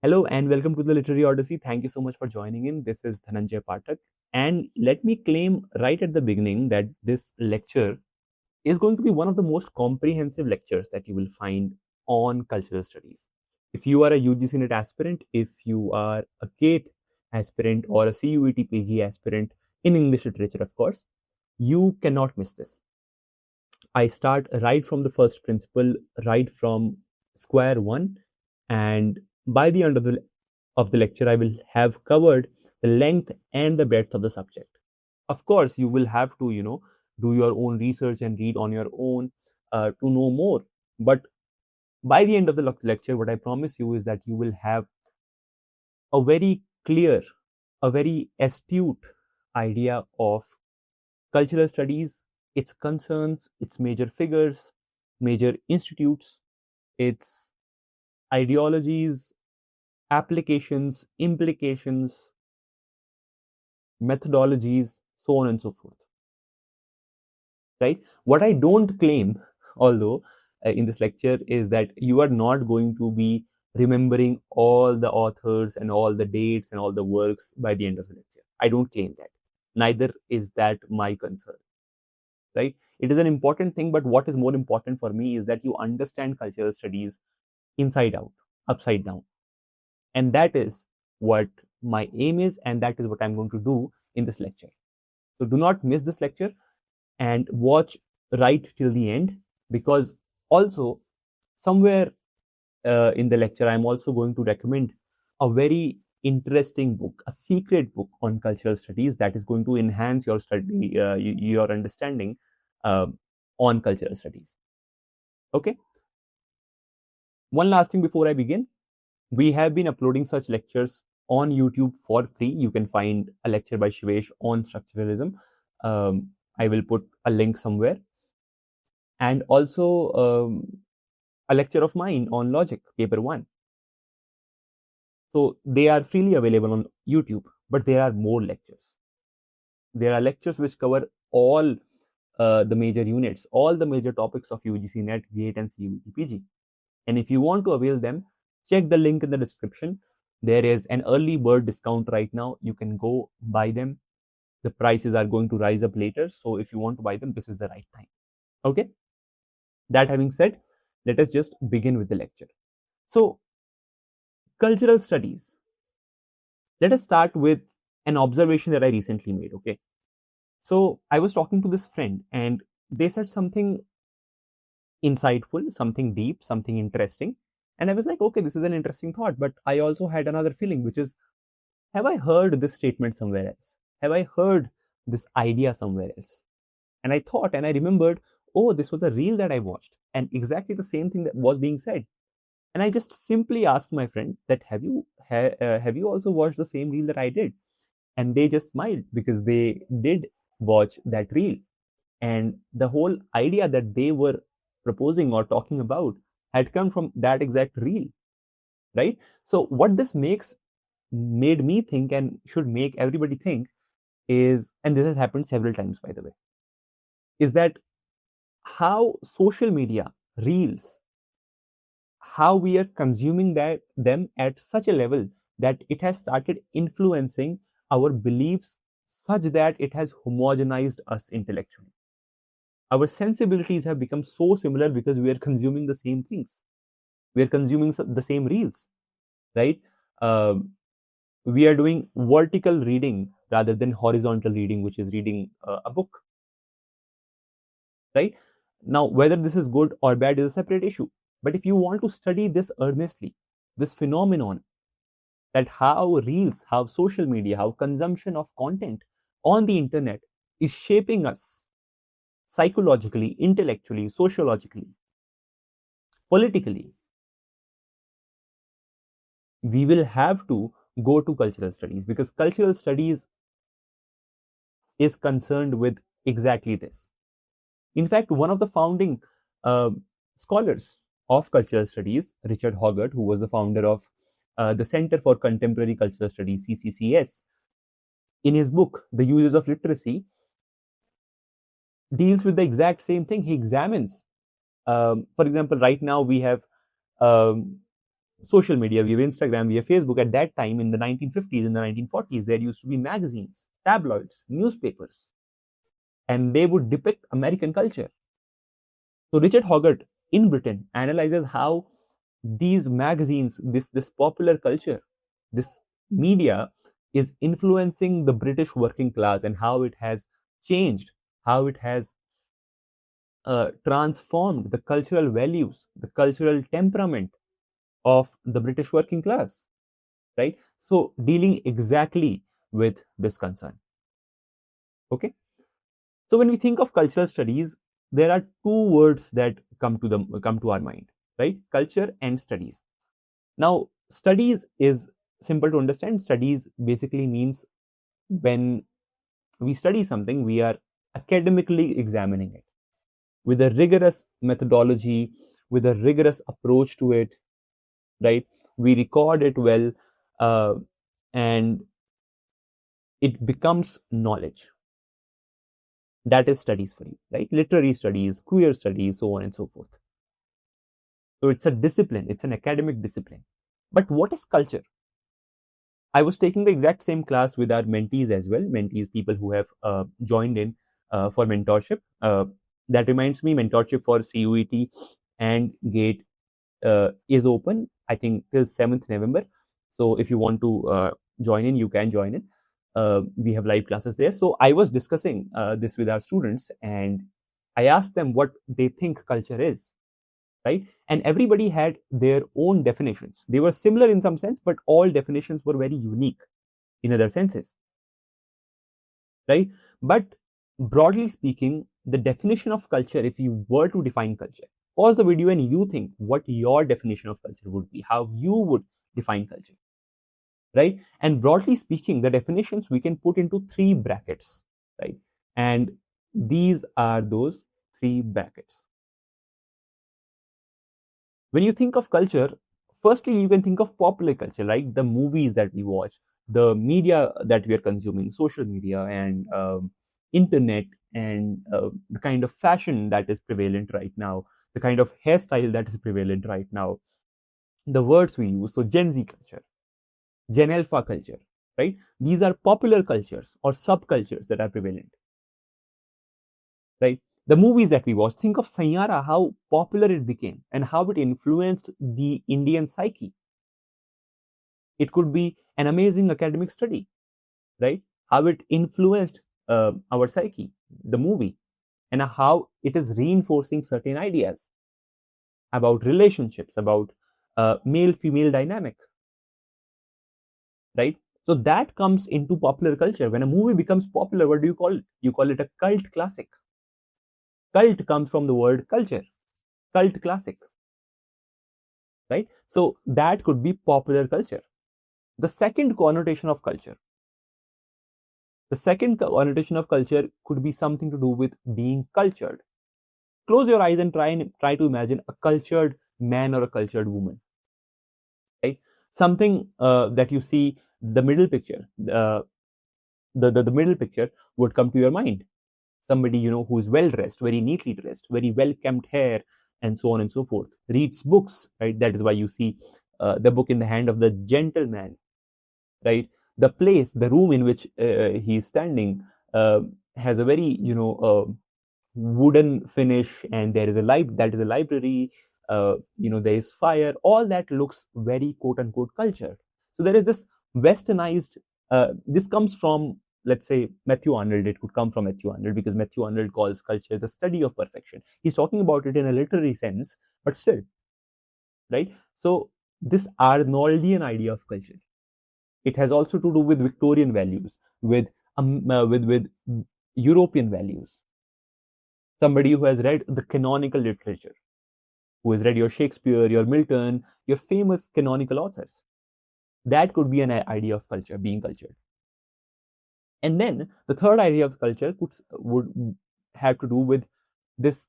Hello and welcome to the Literary Odyssey. Thank you so much for joining in. This is Dhananjay Pathak. And let me claim right at the beginning that this lecture is going to be one of the most comprehensive lectures that you will find on cultural studies. If you are a UGC NET aspirant, if you are a GATE aspirant or a CUET PG aspirant in English literature, of course, you cannot miss this. I start right from the first principle, right from square one, and by the end of the lecture, I will have covered the length and the breadth of the subject. Of course, you will have to, do your own research and read on your own to know more. But by the end of the lecture, what I promise you is that you will have a very clear, a very astute idea of cultural studies, its concerns, its major figures, major institutes, its ideologies, applications, implications, methodologies, so on and so forth. Right? What I don't claim, although in this lecture, is that you are not going to be remembering all the authors and all the dates and all the works by the end of the lecture. I don't claim that. Neither is that my concern. Right? It is an important thing, but what is more important for me is that you understand cultural studies inside out, upside down. And that is what my aim is, and that is what I'm going to do in this lecture. So do not miss this lecture and watch right till the end, because also somewhere in the lecture, I'm also going to recommend a very interesting book, a secret book on cultural studies that is going to enhance your study, your understanding on cultural studies. Okay. One last thing before I begin. We have been uploading such lectures on YouTube for free. You can find a lecture by Shivesh on structuralism. I will put a link somewhere. And also a lecture of mine on logic, paper 1. So they are freely available on YouTube, but there are more lectures. There are lectures which cover all the major units, all the major topics of UGC NET, GATE and CUET PG. And if you want to avail them, check the link in the description. There is an early bird discount right now. You can go buy them. The prices are going to rise up later. So if you want to buy them, this is the right time. Okay. That having said, let us just begin with the lecture. So, cultural studies. Let us start with an observation that I recently made. Okay. So I was talking to this friend and they said something insightful, something deep, something interesting. And I was like, okay, this is an interesting thought. But I also had another feeling, which is, have I heard this statement somewhere else? Have I heard this idea somewhere else? And I thought, and I remembered, oh, this was a reel that I watched, and exactly the same thing that was being said. And I just simply asked my friend that, have you also watched the same reel that I did? And they just smiled because they did watch that reel. And the whole idea that they were proposing or talking about had come from that exact reel, right? So what this made me think, and should make everybody think, is, and this has happened several times by the way, is that how social media reels, how we are consuming them at such a level that it has started influencing our beliefs such that it has homogenized us intellectually. Our sensibilities have become so similar because we are consuming the same things. We are consuming the same reels, right? We are doing vertical reading rather than horizontal reading, which is reading a book, right? Now, whether this is good or bad is a separate issue. But if you want to study this earnestly, this phenomenon, that how reels, how social media, how consumption of content on the internet is shaping us psychologically, intellectually, sociologically, politically, we will have to go to cultural studies, because cultural studies is concerned with exactly this. In fact, one of the founding scholars of cultural studies, Richard Hoggart, who was the founder of the Center for Contemporary Cultural Studies, CCCS, in his book, The Uses of Literacy, deals with the exact same thing. He examines, for example, right now we have social media, we have Instagram, we have Facebook. At that time, in the 1950s, in the 1940s, there used to be magazines, tabloids, newspapers, and they would depict American culture. So Richard Hoggart in Britain analyzes how these magazines, this popular culture, this media is influencing the British working class, and how it has changed, how it has transformed the cultural values, the cultural temperament of the British working class, right? So dealing exactly with this concern. Okay. So when we think of cultural studies, there are two words that come to our mind, right? Culture and studies. Now, studies is simple to understand. Studies basically means when we study something, we are academically examining it with a rigorous methodology, with a rigorous approach to it, right? We record it well, and it becomes knowledge. That is studies for you, right? Literary studies, queer studies, so on and so forth. So it's a discipline, it's an academic discipline. But what is culture? I was taking the exact same class with our mentees as well, mentees, people who have joined in for mentorship. That reminds me, mentorship for CUET and GATE is open, I think, till 7th November. So if you want to join in, you can join in. We have live classes there. So I was discussing this with our students, and I asked them what they think culture is, right? And everybody had their own definitions. They were similar in some sense, but all definitions were very unique in other senses, right? But broadly speaking, the definition of culture, if you were to define culture, pause the video and you think what your definition of culture would be, how you would define culture, right? And broadly speaking, the definitions we can put into three brackets, right? And these are those three brackets. When you think of culture, firstly, you can think of popular culture, right? The movies that we watch, the media that we are consuming, social media and internet, and the kind of fashion that is prevalent right now, the kind of hairstyle that is prevalent right now, the words we use. So Gen Z culture, Gen Alpha culture, right? These are popular cultures or subcultures that are prevalent, right? The movies that we watch, think of Sanyara, how popular it became and how it influenced the Indian psyche. It could be an amazing academic study, right? How it influenced our psyche, the movie, and how it is reinforcing certain ideas about relationships, about male-female dynamic, right? So that comes into popular culture. When a movie becomes popular, what do you call it? You call it a cult classic. Cult comes from the word culture, cult classic, right? So that could be popular culture. The second connotation of culture could be something to do with being cultured. Close your eyes and try to imagine a cultured man or a cultured woman, right? Something that you see, the middle picture, the middle picture would come to your mind. Somebody, who is well dressed, very neatly dressed, very well kempt hair, and so on and so forth. Reads books, right? That is why you see the book in the hand of the gentleman, right? The place, the room in which he is standing has a very, wooden finish, and there is a library. There is fire. All that looks very quote unquote cultured. So there is this westernized. This comes from, let's say, Matthew Arnold. It could come from Matthew Arnold, because Matthew Arnold calls culture the study of perfection. He's talking about it in a literary sense, but still, right? So this Arnoldian idea of culture, it has also to do with Victorian values, with European values. Somebody who has read the canonical literature, who has read your Shakespeare, your Milton, your famous canonical authors. That could be an idea of culture, being cultured. And then the third idea of culture would have to do with this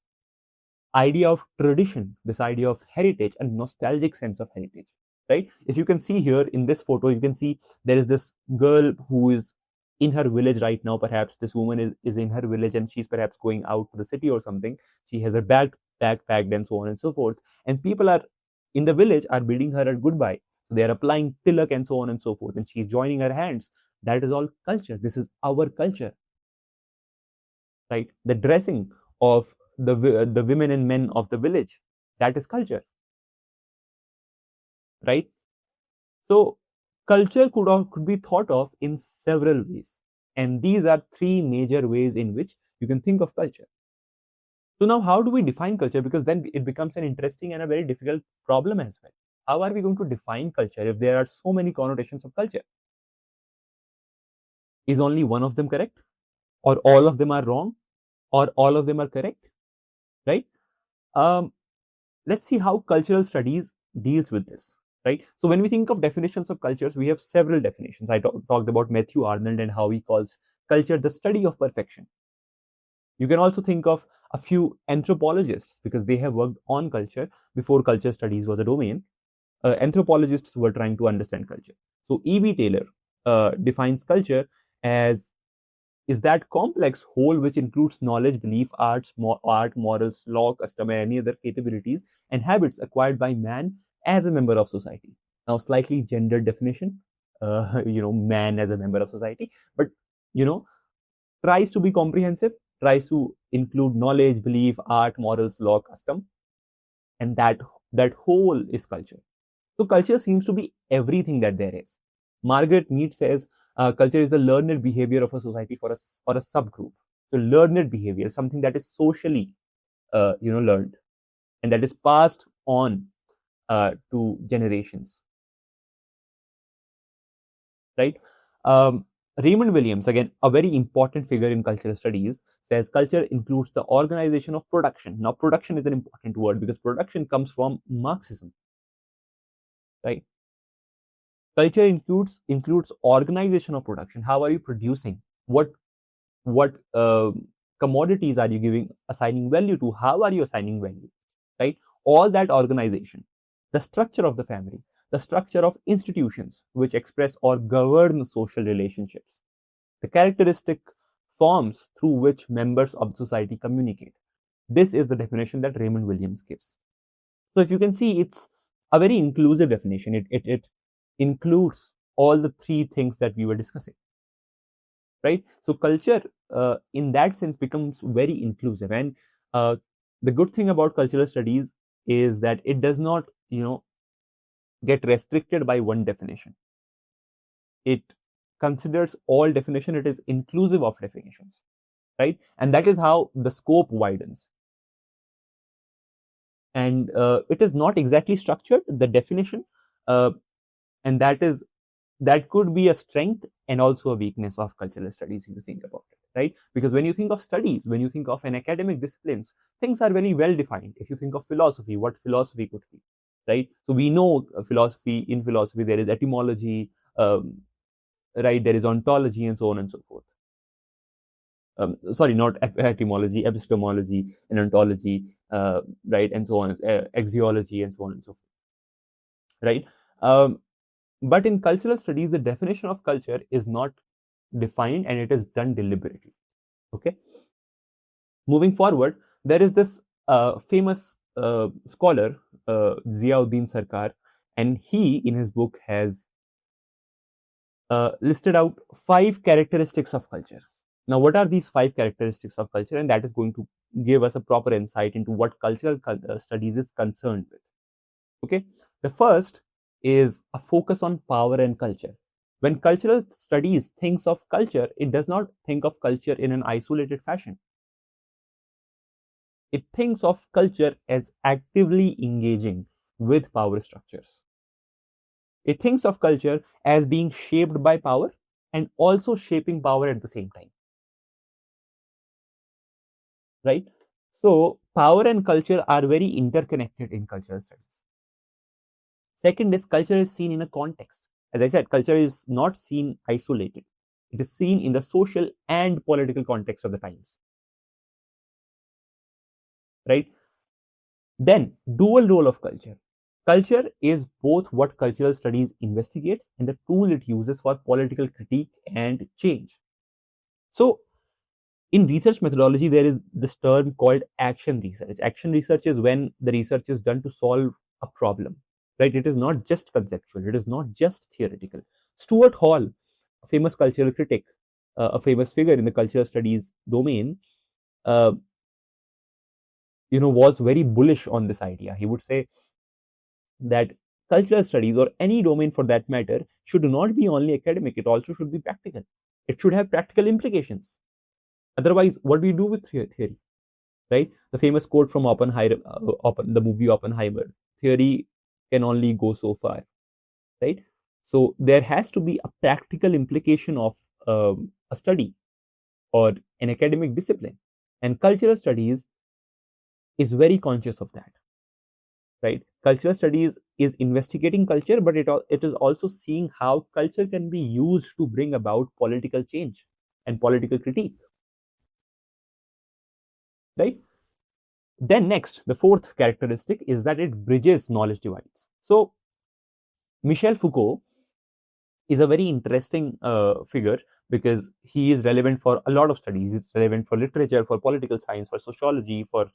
idea of tradition, this idea of heritage, and nostalgic sense of heritage, right? If you can see here in this photo, you can see there is this girl who is in her village right now. Perhaps this woman is in her village, and she's perhaps going out to the city or something. She has her bag packed and so on and so forth. And people are in the village are bidding her a goodbye. They are applying tilak and so on and so forth, and she's joining her hands. That is all culture. This is our culture, right? The dressing of the women and men of the village, that is culture, right? So culture could be thought of in several ways, and these are three major ways in which you can think of culture. So now, how do we define culture? Because then it becomes an interesting and a very difficult problem as well. How are we going to define culture if there are so many connotations of culture? Is only one of them correct, or all of them are wrong, or all of them are correct, right? Let's see how cultural studies deals with this, right? So when we think of definitions of cultures, we have several definitions. I talked about Matthew Arnold and how he calls culture the study of perfection. You can also think of a few anthropologists, because they have worked on culture before culture studies was a domain. Anthropologists were trying to understand culture. So E.B. Taylor defines culture as is that complex whole which includes knowledge, belief, art, morals, law, custom, and any other capabilities and habits acquired by man as a member of society. Now, slightly gendered definition, man as a member of society, but tries to be comprehensive, tries to include knowledge, belief, art, morals, law, custom, and that whole is culture. So culture seems to be everything that there is. Margaret Mead says culture is the learned behavior of a society or a subgroup. So learned behavior, something that is socially learned and that is passed on to generations, right? Raymond Williams, again, a very important figure in cultural studies, says culture includes the organization of production. Now, production is an important word because production comes from Marxism, right? Culture includes organization of production. How are you producing? What commodities are you assigning value to? How are you assigning value, right? All that organization, the structure of the family, the structure of institutions which express or govern social relationships, the characteristic forms through which members of the society communicate. This is the definition that Raymond Williams gives. So if you can see, it's a very inclusive definition. It includes all the three things that we were discussing, right? So culture in that sense becomes very inclusive, and the good thing about cultural studies is that it does not get restricted by one definition. It considers all definition. It is inclusive of definitions, right? And that is how the scope widens, and it is not exactly structured, the definition, and that could be a strength and also a weakness of cultural studies if you think about it, right? Because when you think of studies, when you think of an academic disciplines, things are very well defined. If you think of philosophy, what philosophy could be, right? So we know in philosophy there is etymology, right? There is ontology and so on and so forth. Sorry, not etymology, epistemology and ontology, right? And so on, axiology and so on and so forth, right? But in cultural studies, the definition of culture is not defined and it is done deliberately. Okay. Moving forward, there is this famous scholar, Ziauddin Sarkar, and he, in his book, has listed out 5 characteristics of culture. Now, what are these 5 characteristics of culture? And that is going to give us a proper insight into what cultural studies is concerned with. Okay. The first is a focus on power and culture. When cultural studies thinks of culture, it does not think of culture in an isolated fashion. It thinks of culture as actively engaging with power structures. It thinks of culture as being shaped by power and also shaping power at the same time, right? So power and culture are very interconnected in cultural studies. Second is culture is seen in a context. As I said, culture is not seen isolated. It is seen in the social and political context of the times, right? Then, dual role of culture. Culture is both what cultural studies investigates and the tool it uses for political critique and change. So, in research methodology, there is this term called action research. Action research is when the research is done to solve a problem. right? It is not just conceptual, it is not just theoretical. Stuart Hall, a famous cultural critic, a famous figure in the cultural studies domain, uh, was very bullish on this idea. He would say that cultural studies, or any domain for that matter, should not be only academic, it also should be practical. It should have practical implications. Otherwise, what do you do with theory, right? The famous quote from Oppenheimer, the movie Oppenheimer: theory can only go so far, right? So there has to be a practical implication of a study or an academic discipline, and cultural studies is very conscious of that, right? Cultural studies is investigating culture, but it is also seeing how culture can be used to bring about political change and political critique, right? Then next, the fourth characteristic is that it bridges knowledge divides. So Michel Foucault is a very interesting figure, because he is relevant for a lot of studies. It's relevant for literature, for political science, for sociology, for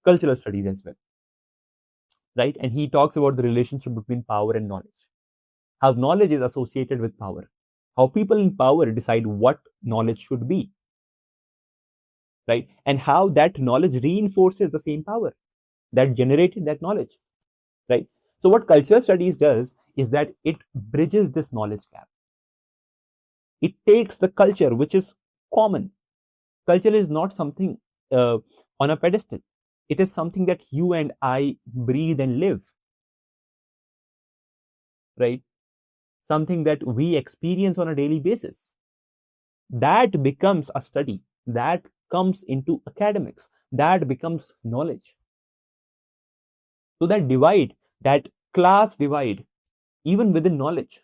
cultural studies as well, right? And he talks about the relationship between power and knowledge, how knowledge is associated with power, how people in power decide what knowledge should be, right? And how that knowledge reinforces the same power that generated that knowledge, right? So what cultural studies does is that it bridges this knowledge gap. It takes the culture, which is common. Culture is not something on a pedestal. It is something that you and I breathe and live, right? Something that we experience on a daily basis. That becomes a study. That comes into academics. That becomes knowledge. So that divide, that class divide, even within knowledge,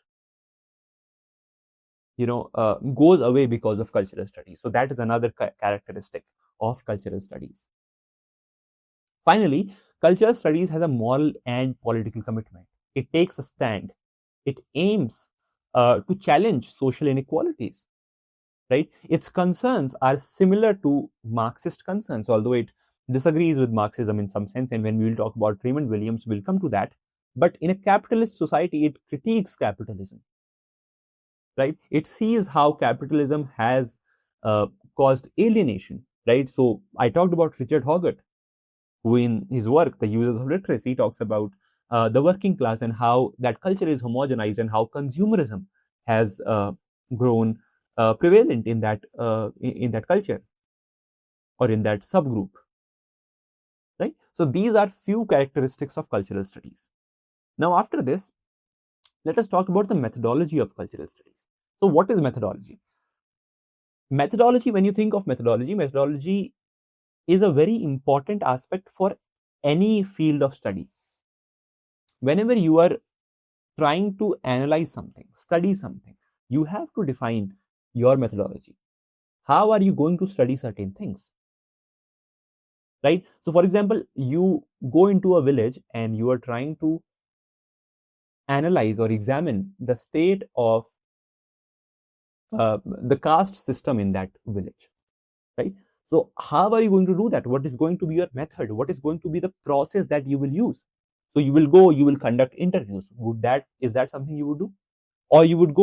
goes away because of cultural studies. So that is another characteristic of cultural studies. Finally, cultural studies has a moral and political commitment. It takes a stand. It aims to challenge social inequalities, right? Its concerns are similar to Marxist concerns, although it disagrees with Marxism in some sense. And when we will talk about Raymond Williams, we'll come to that. But in a capitalist society, it critiques capitalism, right? It sees how capitalism has caused alienation, right? So I talked about Richard Hoggart, who in his work, The Uses of Literacy, talks about the working class and how that culture is homogenized, and how consumerism has grown prevalent in that culture, or in that subgroup, right? So these are few characteristics of cultural studies. Now, after this, let us talk about the methodology of cultural studies. So what is methodology? Methodology, when you think of methodology is a very important aspect for any field of study. Whenever you are trying to analyze something, study something, you have to define your methodology. How are you going to study certain things, right? So for example, you go into a village and you are trying to analyze or examine the state of the caste system in that village, right? So how are you going to do that? What is going to be your method? What is going to be the process that you will use? So you will go, you will conduct interviews. Is that something you would do? Or you would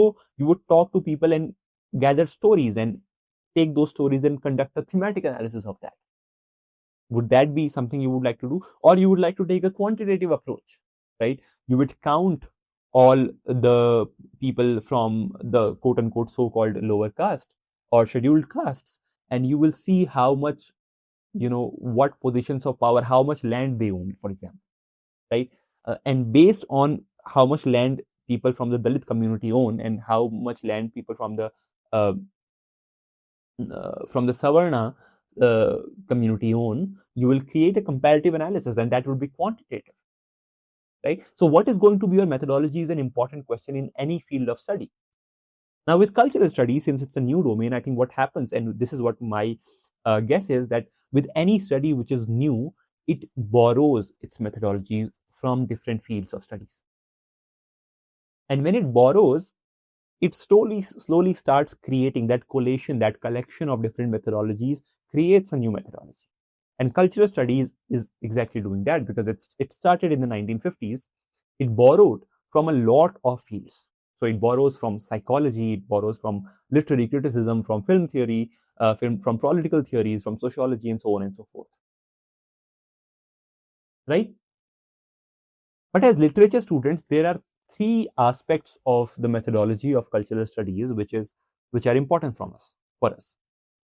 talk to people and gather stories and take those stories and conduct a thematic analysis of that. Would that be something you would like to do? Or you would like to take a quantitative approach, right? You would count all the people from the quote unquote so-called lower caste or scheduled castes, and you will see how much, what positions of power, how much land they own, for example, right? And based on how much land people from the Dalit community own, and how much land people from the Savarna community own, you will create a comparative analysis, and that would be quantitative, right? So what is going to be your methodology is an important question in any field of study. Now, with cultural studies, since it's a new domain, I think what happens, and this is what my guess is, that with any study which is new, it borrows its methodology from different fields of studies. And when it borrows, it slowly starts creating that collation, that collection of different methodologies, creates a new methodology. And cultural studies is exactly doing that, because it started in the 1950s it borrowed from a lot of fields. So it borrows from psychology, it borrows from literary criticism, from film theory, from political theories, from sociology, and so on and so forth. Right? But as literature students, there are three aspects of the methodology of cultural studies which are important for us.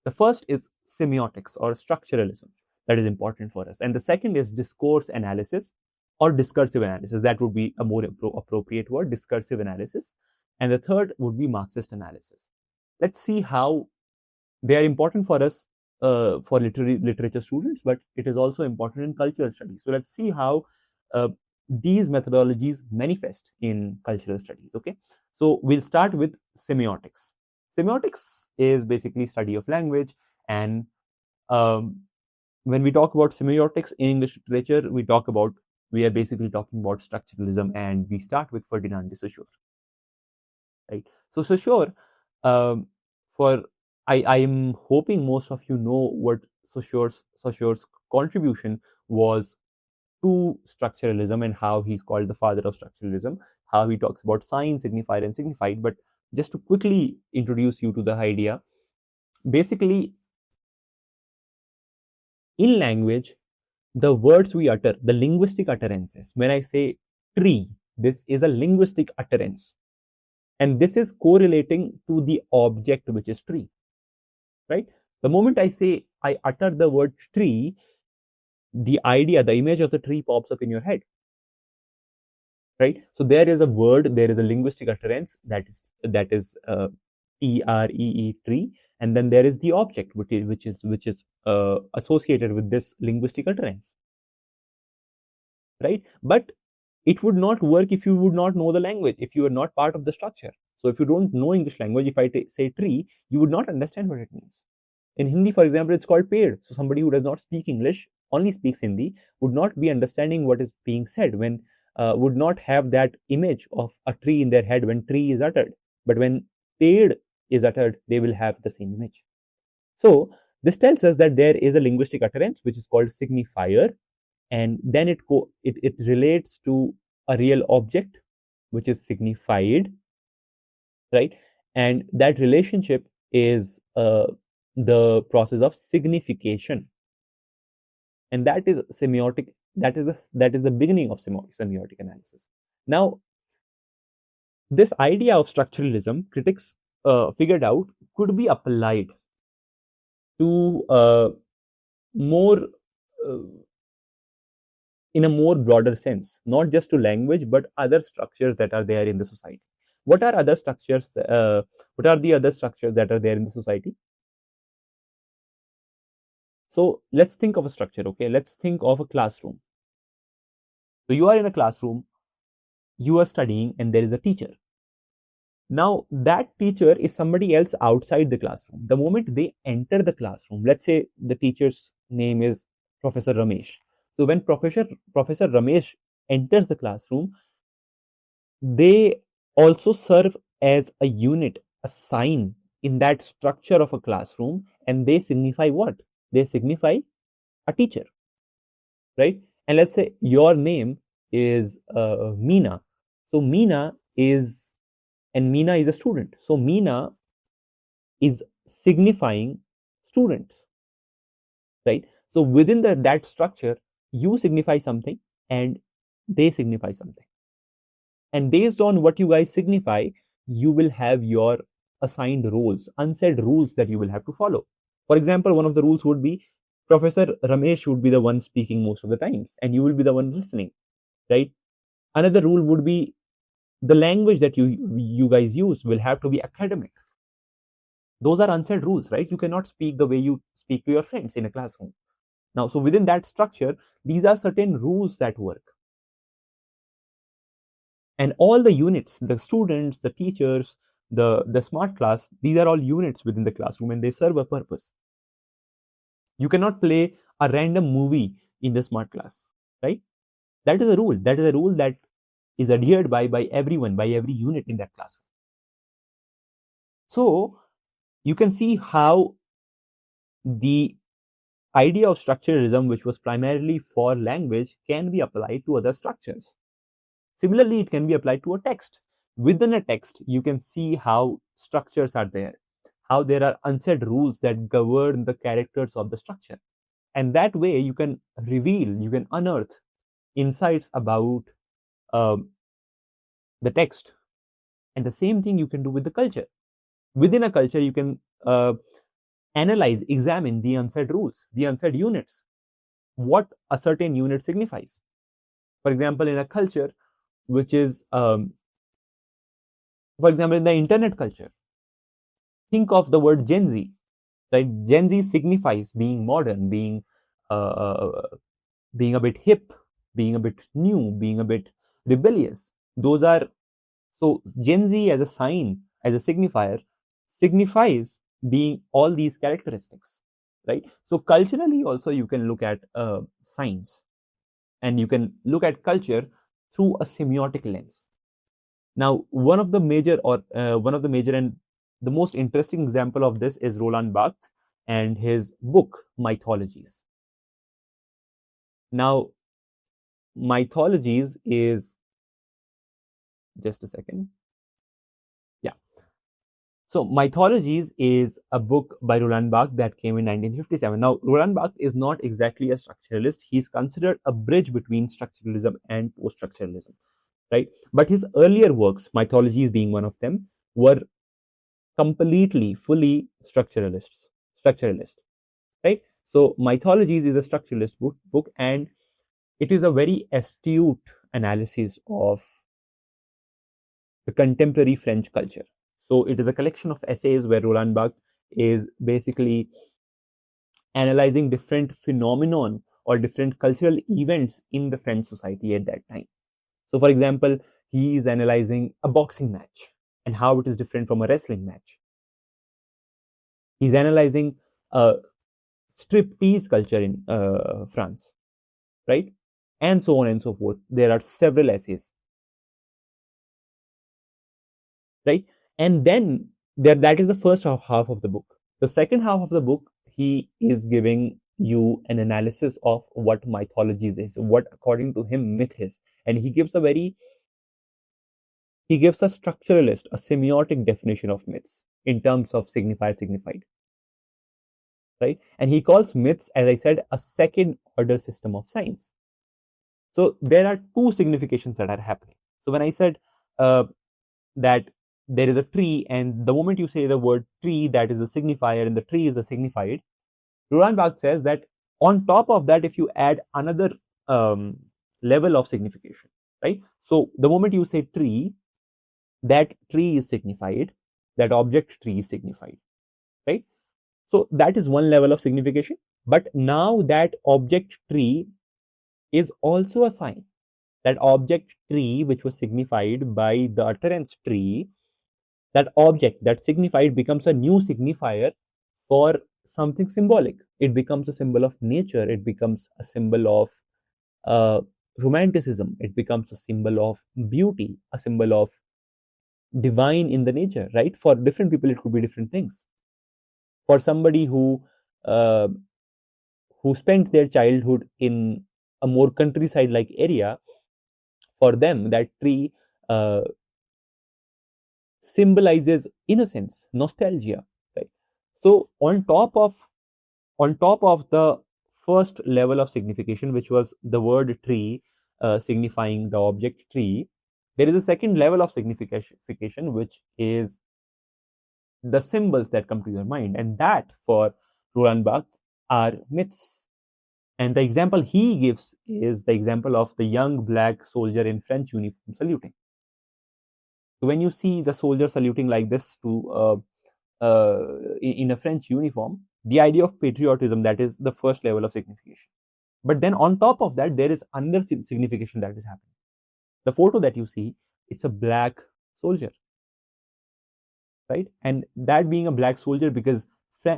The first is semiotics or structuralism, that is important for us. And the second is discourse analysis or discursive analysis. That would be a more appropriate word, discursive analysis. And the third would be Marxist analysis. Let's see how they are important for us for literature students, but it is also important in cultural studies. So let's see how these methodologies manifest in cultural studies. Okay, so we'll start with semiotics. Semiotics is basically study of language, and when we talk about semiotics in English literature, we are basically talking about structuralism, and we start with Ferdinand de Saussure. Right. So Saussure, I am hoping most of you know what Saussure's contribution was to structuralism and how he's called the father of structuralism, how he talks about sign, signifier, and signified. But just to quickly introduce you to the idea, basically, in language, the words we utter, the linguistic utterances, when I say tree, this is a linguistic utterance. And this is correlating to the object, which is tree. Right? The moment I say I utter the word tree, the idea, the image of the tree pops up in your head. Right? So there is a word, there is a linguistic utterance that is TREE, tree, and then there is the object which is associated with this linguistic utterance. Right? But it would not work if you would not know the language, if you are not part of the structure. So if you don't know English language, if I say tree, you would not understand what it means. In Hindi, for example, it's called ped. So somebody who does not speak English, only speaks Hindi, would not be understanding what is being said, when would not have that image of a tree in their head when tree is uttered. But when ped is uttered, they will have the same image. So this tells us that there is a linguistic utterance which is called signifier, and then it relates to a real object which is signified, right? And that relationship is the process of signification, and that is semiotic. That is the beginning of semiotic analysis. Now, this idea of structuralism, critics figured out, could be applied to more in a more broader sense, not just to language, but other structures that are there in the society. What are other structures? What are the other structures that are there in the society? So let's think of a structure. Okay, let's think of a classroom. So you are in a classroom, you are studying, and there is a teacher. Now that teacher is somebody else outside the classroom. The moment they enter the classroom, let's say the teacher's name is Professor Ramesh. So when Professor Ramesh enters the classroom, they also serve as a unit, a sign in that structure of a classroom, and they signify what? They signify a teacher, right? And let's say your name is Meena. So Meena is a student. So Meena is signifying students, right? So within that structure, you signify something and they signify something. And based on what you guys signify, you will have your assigned roles, unsaid rules that you will have to follow. For example, one of the rules would be Professor Ramesh would be the one speaking most of the times, and you will be the one listening, right? Another rule would be the language that you guys use will have to be academic. Those are unsaid rules, right? You cannot speak the way you speak to your friends in a classroom. Now, so within that structure, these are certain rules that work. And all the units, the students, the teachers, the smart class, these are all units within the classroom, and they serve a purpose. You cannot play a random movie in the smart class, right? That is a rule. That is a rule that is adhered by everyone, by every unit in that classroom. So you can see how the idea of structuralism, which was primarily for language, can be applied to other structures. Similarly, it can be applied to a text. Within a text, you can see how structures are there, how there are unsaid rules that govern the characters of the structure. And that way, you can reveal, you can unearth insights about um, the text. And the same thing you can do with the culture. Within a culture, you can analyze, examine the unsaid rules, the unsaid units, what a certain unit signifies. For example, in a culture which is, for example, in the internet culture, think of the word Gen Z, right? Gen Z signifies being modern, being a bit hip, being a bit new, being a bit rebellious. Those are, so Gen Z as a sign, as a signifier, signifies being all these characteristics, right? So culturally also you can look at signs, and you can look at culture through a semiotic lens. Now, one of the major and the most interesting example of this is Roland Barthes and his book Mythologies. Now, Mythologies is, just a second. Yeah. So, Mythologies is a book by Roland Barthes that came in 1957. Now, Roland Barthes is not exactly a structuralist. He's considered a bridge between structuralism and post-structuralism, right? But his earlier works, Mythologies being one of them, were completely, fully structuralist, right? So Mythologies is a structuralist book, and it is a very astute analysis of the contemporary French culture. So it is a collection of essays where Roland Barthes is basically analyzing different phenomenon or different cultural events in the French society at that time. So for example, he is analyzing a boxing match and how it is different from a wrestling match. He's analyzing striptease culture in France, right? And so on and so forth. There are several essays, right? And then that is the first half of the book. The second half of the book, he is giving you an analysis of what mythologies is, what according to him myth is, and he gives a structuralist, a semiotic definition of myths in terms of signified, right? And he calls myths, as I said, a second order system of science. So there are two significations that are happening. So when I said that there is a tree, and the moment you say the word tree, that is a signifier and the tree is a signified, Roland Barthes says that on top of that, if you add another level of signification, right? So the moment you say tree, that tree is signified, that object tree is signified, right? So that is one level of signification. But now that object tree is also a sign. That object tree, which was signified by the utterance tree, that object that signified becomes a new signifier for something symbolic. It becomes a symbol of nature. It becomes a symbol of romanticism. It becomes a symbol of beauty, a symbol of divine in the nature, right? For different people, it could be different things. For somebody uh, who spent their childhood in a more countryside like area, for them that tree symbolizes innocence, nostalgia, right? So on top of the first level of signification, which was the word tree signifying the object tree, there is a second level of signification, which is the symbols that come to your mind, and that for Roland Barthes are myths. And the example he gives is the example of the young black soldier in French uniform saluting. So when you see the soldier saluting like this to in a French uniform, the idea of patriotism, that is the first level of signification. But then on top of that, there is another signification that is happening. The photo that you see, it's a black soldier, right? And that being a black soldier, because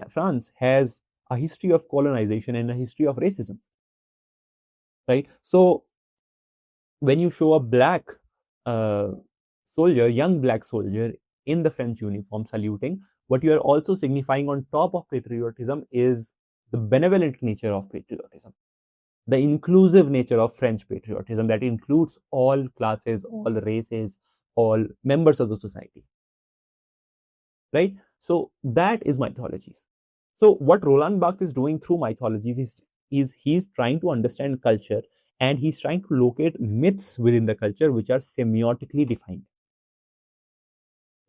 France has a history of colonization and a history of racism, right? So when you show a black soldier, young black soldier in the French uniform saluting, what you are also signifying on top of patriotism is the benevolent nature of patriotism, the inclusive nature of French patriotism that includes all classes, all races, all members of the society, right? So that is mythologies. So what Roland Barthes is doing through mythologies is he's trying to understand culture, and he's trying to locate myths within the culture which are semiotically defined,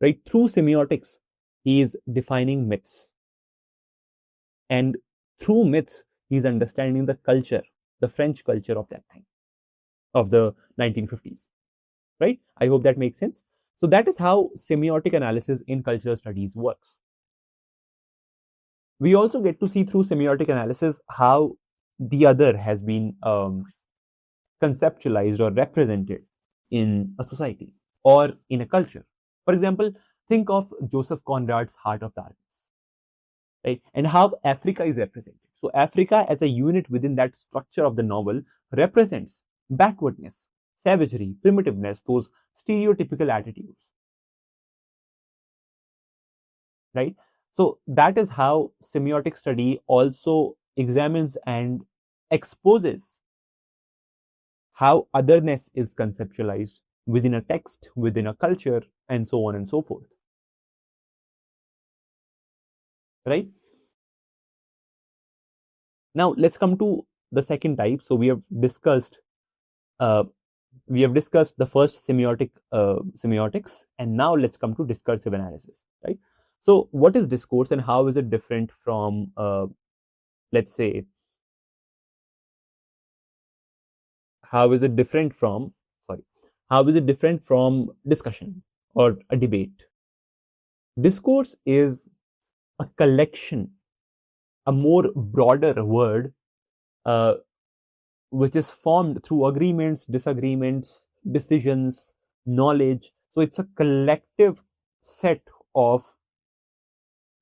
right? Through semiotics, he is defining myths, and through myths, he's understanding the culture, the French culture of that time, of the 1950s, right? I hope that makes sense. So that is how semiotic analysis in cultural studies works. We also get to see through semiotic analysis how the other has been conceptualized or represented in a society or in a culture. For example, think of Joseph Conrad's Heart of Darkness, right? And how Africa is represented. So Africa as a unit within that structure of the novel represents backwardness, savagery, primitiveness, those stereotypical attitudes, right? So that is how semiotic study also examines and exposes how otherness is conceptualized within a text, within a culture, and so on and so forth, right? Now let's come to the second type. So we have discussed the first semiotics, and now let's come to discursive analysis, right? So what is discourse and how is it different from let's say how is it different from discussion or a debate? Discourse is a collection, a more broader word, which is formed through agreements, disagreements, decisions, knowledge. So it's a collective set of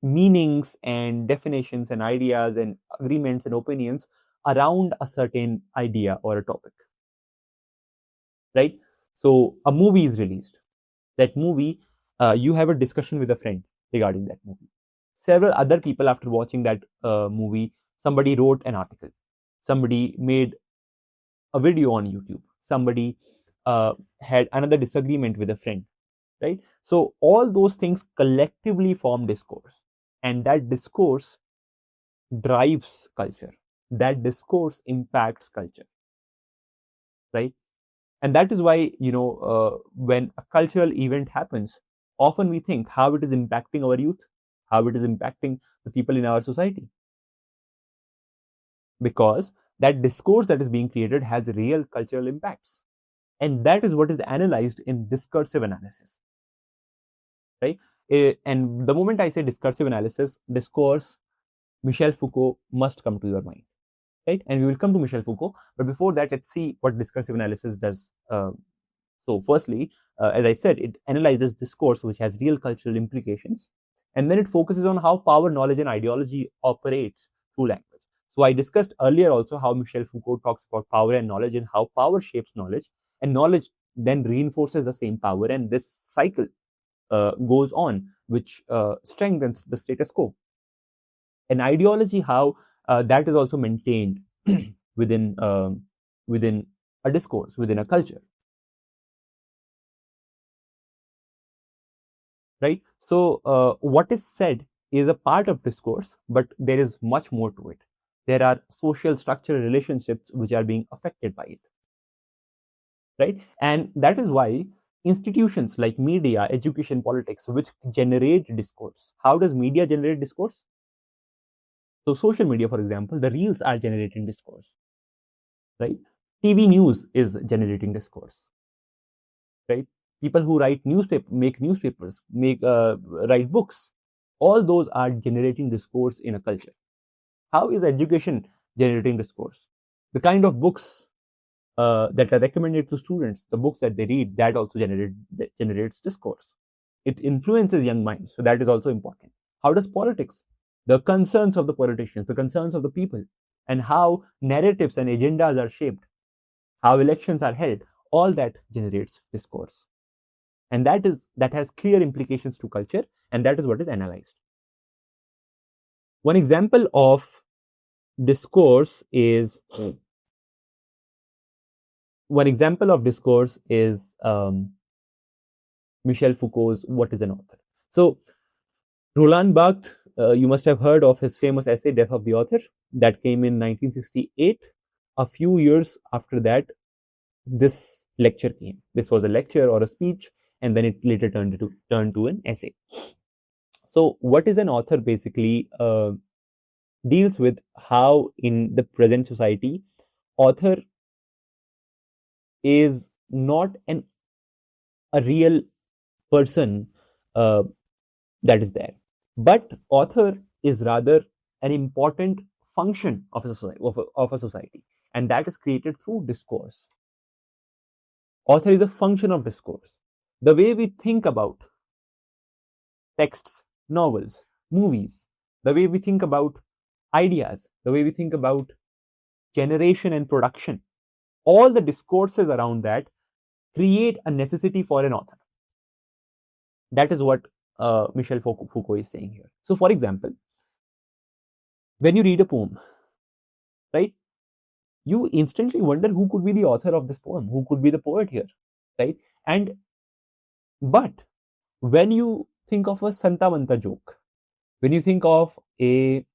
meanings and definitions and ideas and agreements and opinions around a certain idea or a topic, right? So a movie is released. That movie, you have a discussion with a friend regarding that movie. Several other people, after watching that movie, somebody wrote an article, somebody made a video on YouTube, somebody had another disagreement with a friend, right? So all those things collectively form discourse, and that discourse drives culture. That discourse impacts culture, right? And that is why, when a cultural event happens, often we think how it is impacting our youth, how it is impacting the people in our society, because that discourse that is being created has real cultural impacts, and that is what is analyzed in discursive analysis, right? And the moment I say discursive analysis, discourse, Michel Foucault must come to your mind, right? And we will come to Michel Foucault, but before that, let's see what discursive analysis does. So firstly, as I said, it analyzes discourse which has real cultural implications, and then it focuses on how power, knowledge, and ideology operates through language. So I discussed earlier also how Michel Foucault talks about power and knowledge and how power shapes knowledge, and knowledge then reinforces the same power, and this cycle goes on, which strengthens the status quo. And ideology, how that is also maintained within a discourse, within a culture, right? So what is said is a part of discourse, but there is much more to it. There are social structural relationships which are being affected by it, right? And that is why institutions like media, education, politics, which generate discourse. How does media generate discourse? So social media, for example, the reels are generating discourse, right? TV news is generating discourse, right? People who write newspapers, write books, all those are generating discourse in a culture. How is education generating discourse? The kind of books that are recommended to students, the books that they read, that also generates discourse. It influences young minds, so that is also important. How does politics? The concerns of the politicians, the concerns of the people, and how narratives and agendas are shaped, how elections are held, all that generates discourse. And that has clear implications to culture, and that is what is analyzed. One example of discourse is one example of discourse is Michel Foucault's What is an Author? So, Roland Barthes, you must have heard of his famous essay, Death of the Author, that came in 1968. A few years after that, this lecture came. This was a lecture or a speech, and then it later turned to an essay. So, what is an author basically deals with how in the present society, author is not a real person that is there, but author is rather an important function of a society, and that is created through discourse. Author is a function of discourse. The way we think about texts, novels, movies, the way we think about ideas, the way we think about generation and production, all the discourses around that create a necessity for an author. That is what Michel Foucault is saying here. So, for example, when you read a poem, right, you instantly wonder who could be the author of this poem, who could be the poet here, right? But when you think of a Santa Manta joke, when you think of a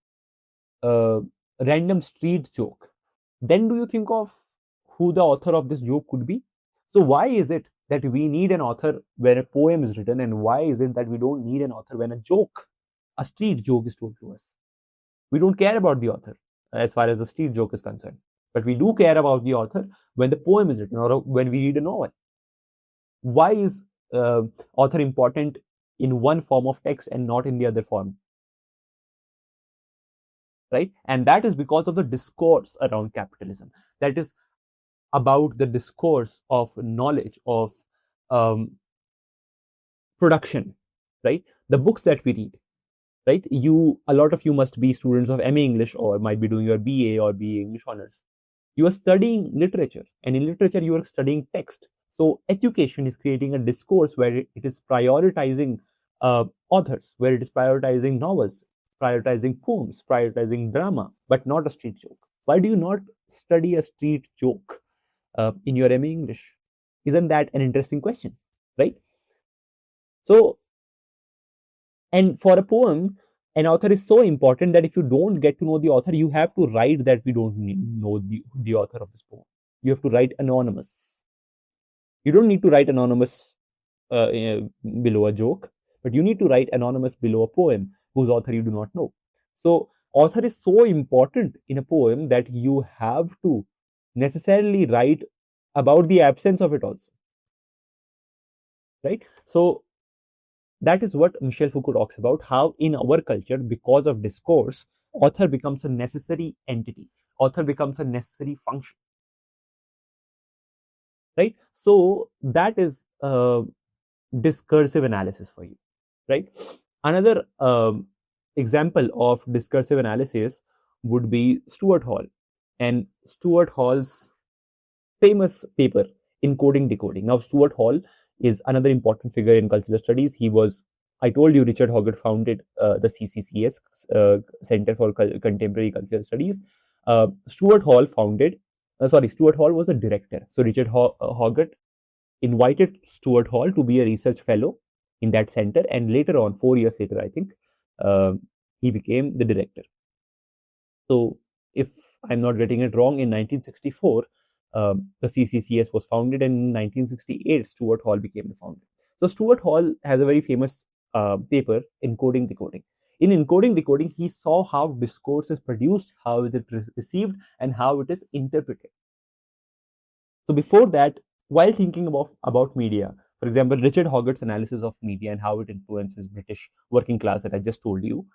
random street joke, then do you think of who the author of this joke could be? So why is it that we need an author when a poem is written, and why is it that we don't need an author when a street joke is told to us? We don't care about the author as far as the street joke is concerned, but we do care about the author when the poem is written or when we read a novel. Why is author important in one form of text and not in the other form? Right? And that is because of the discourse around capitalism. That is about the discourse of knowledge, of production, right? The books that we read, right? A lot of you must be students of MA English or might be doing your BA or BA English honors. You are studying literature, and in literature you are studying text. So education is creating a discourse where it is prioritizing authors, where it is prioritizing novels, prioritizing poems, prioritizing drama, but not a street joke. Why do you not study a street joke in your MA English? Isn't that an interesting question, right? So, and for a poem, an author is so important that if you don't get to know the author, you have to write that we don't know the author of this poem. You have to write anonymous. You don't need to write anonymous below a joke, but you need to write anonymous below a poem whose author you do not know. So, author is so important in a poem that you have to necessarily write about the absence of it also, right? So, that is what Michel Foucault talks about, how in our culture, because of discourse, author becomes a necessary entity. Author becomes a necessary function, right? So that is discursive analysis for you, right? Another example of discursive analysis would be Stuart Hall, and Stuart Hall's famous paper, Encoding Decoding. Now, Stuart Hall is another important figure in cultural studies. He was, I told you, Richard Hoggart founded the CCCS, Center for Contemporary Cultural Studies. Stuart Hall Stuart Hall was the director. So Richard Hoggart invited Stuart Hall to be a research fellow in that center, and later on, 4 years later, I think, he became the director. So if I'm not getting it wrong, in 1964, the CCCS was founded, and in 1968, Stuart Hall became the founder. So Stuart Hall has a very famous paper, Encoding Decoding. In Encoding Decoding, he saw how discourse is produced, how is it received, and how it is interpreted. So before that, while thinking about media, for example, Richard Hoggart's analysis of media and how it influences British working class that I just told you,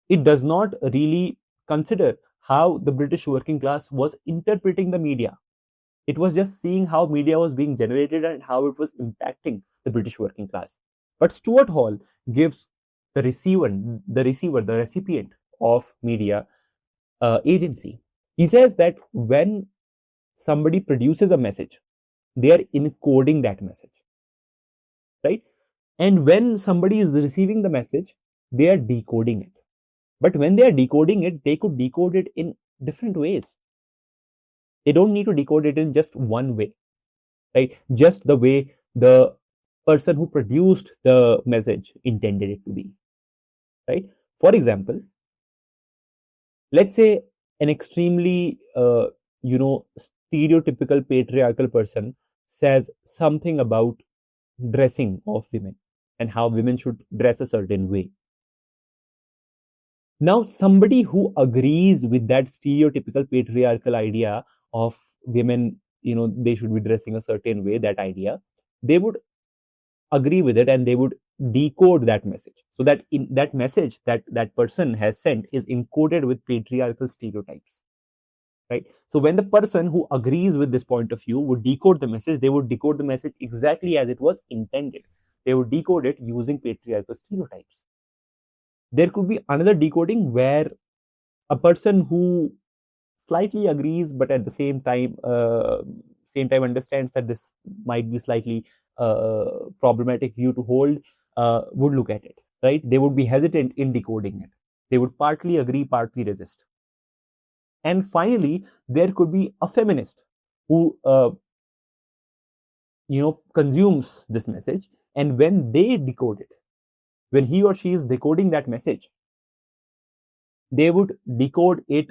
it does not really consider how the British working class was interpreting the media. It was just seeing how media was being generated and how it was impacting the British working class. But Stuart Hall gives the recipient of media agency. He says that when somebody produces a message, they are encoding that message, right? And when somebody is receiving the message, they are decoding it. But when they are decoding it, they could decode it in different ways. They don't need to decode it in just one way, right? Just the way the person who produced the message intended it to be, right? For example, let's say an extremely stereotypical patriarchal person says something about dressing of women and how women should dress a certain way. Now somebody who agrees with that stereotypical patriarchal idea of women, they should be dressing a certain way, that idea, they would agree with it and they would decode that message, so that in that message that person has sent is encoded with patriarchal stereotypes, right? So when the person who agrees with this point of view would decode the message, they would decode the message exactly as it was intended. They would decode it using patriarchal stereotypes. There could be another decoding where a person who slightly agrees but at the same time understands that this might be slightly problematic view to hold would look at it, right? They would be hesitant in decoding it. They would partly agree, partly resist. And finally, there could be a feminist who consumes this message, and when they decode it, when he or she is decoding that message, they would decode it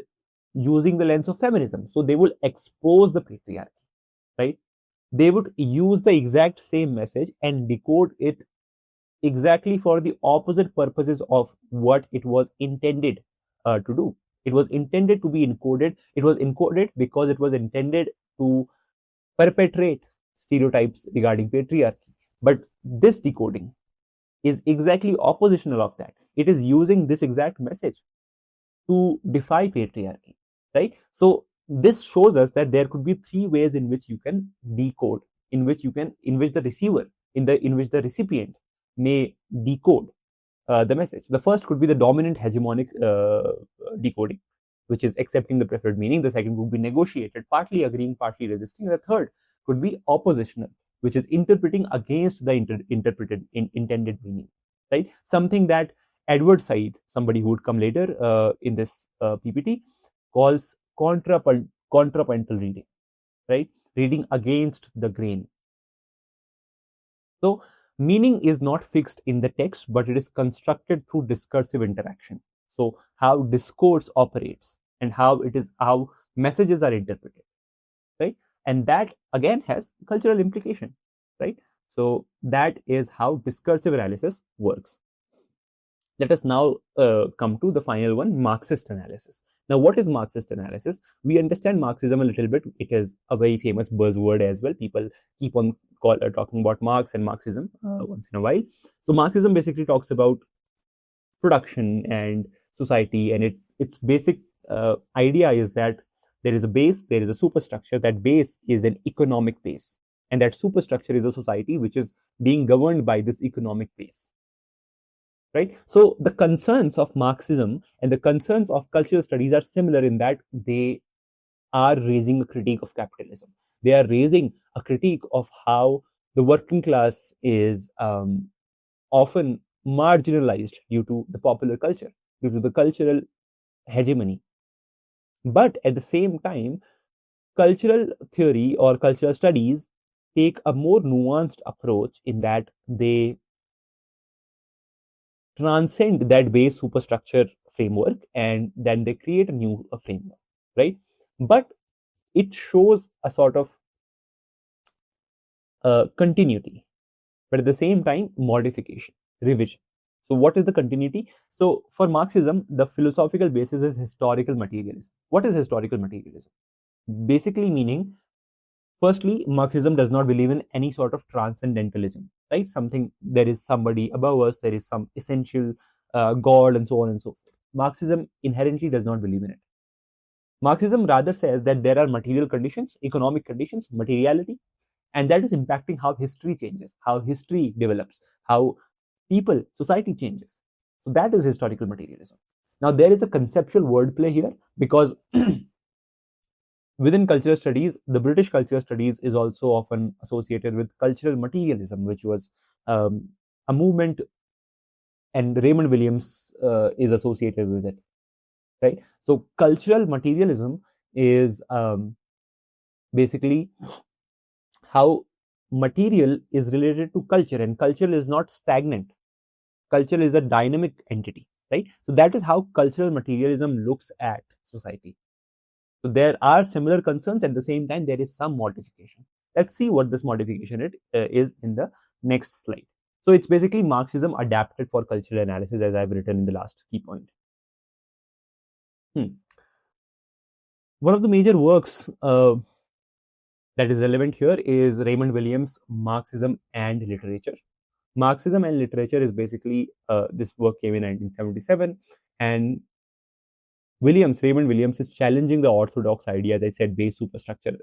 using the lens of feminism. So they will expose the patriarchy, right? They would use the exact same message and decode it exactly for the opposite purposes of what it was intended to do. It was intended to be encoded. It was encoded because it was intended to perpetrate stereotypes regarding patriarchy. But this decoding is exactly oppositional of that. It is using this exact message to defy patriarchy, right? So this shows us that there could be three ways in which you can decode, in which the receiver, in which the recipient may decode the message. The first could be the dominant hegemonic decoding, which is accepting the preferred meaning. The second would be negotiated, partly agreeing, partly resisting. The third could be oppositional, which is interpreting against the intended meaning, right? Something that Edward Said, somebody who would come later in this PPT, calls contrapuntal reading, right? Reading against the grain. So meaning is not fixed in the text, but it is constructed through discursive interaction. So how discourse operates and how messages are interpreted, right? And that again has cultural implication, right? So that is how discursive analysis works. Let us now come to the final one, Marxist analysis. Now, what is Marxist analysis? We understand Marxism a little bit. It is a very famous buzzword as well. People keep on talking about Marx and Marxism once in a while. So Marxism basically talks about production and society, and its basic idea is that there is a base, there is a superstructure. That base is an economic base, and that superstructure is a society which is being governed by this economic base. Right? So the concerns of Marxism and the concerns of cultural studies are similar in that they are raising a critique of capitalism. They are raising a critique of how the working class is often marginalized due to the popular culture, due to the cultural hegemony. But at the same time, cultural theory or cultural studies take a more nuanced approach in that they transcend that base superstructure framework and then they create a new framework, right? But it shows a sort of continuity, but at the same time modification, revision. So what is the continuity? So for Marxism, the philosophical basis is historical materialism. What is historical materialism? Basically meaning, firstly, Marxism does not believe in any sort of transcendentalism, right? Something, there is somebody above us, there is some essential God, and so on and so forth. Marxism inherently does not believe in it. Marxism rather says that there are material conditions, economic conditions, materiality, and that is impacting how history changes, how history develops, how people, society changes. So that is historical materialism. Now, there is a conceptual wordplay here because within cultural studies, the British cultural studies is also often associated with cultural materialism, which was a movement, and Raymond Williams is associated with it, right? So cultural materialism is basically how material is related to culture, and culture is not stagnant. Culture is a dynamic entity, right? So that is how cultural materialism looks at society. So there are similar concerns. At the same time, there is some modification. Let's see what this modification is in the next slide. So it's basically Marxism adapted for cultural analysis, as I've written in the last key point. One of the major works that is relevant here is Raymond Williams' Marxism and Literature. Marxism and Literature is basically, this work came in 1977, and Raymond Williams is challenging the orthodox idea, as I said, base superstructure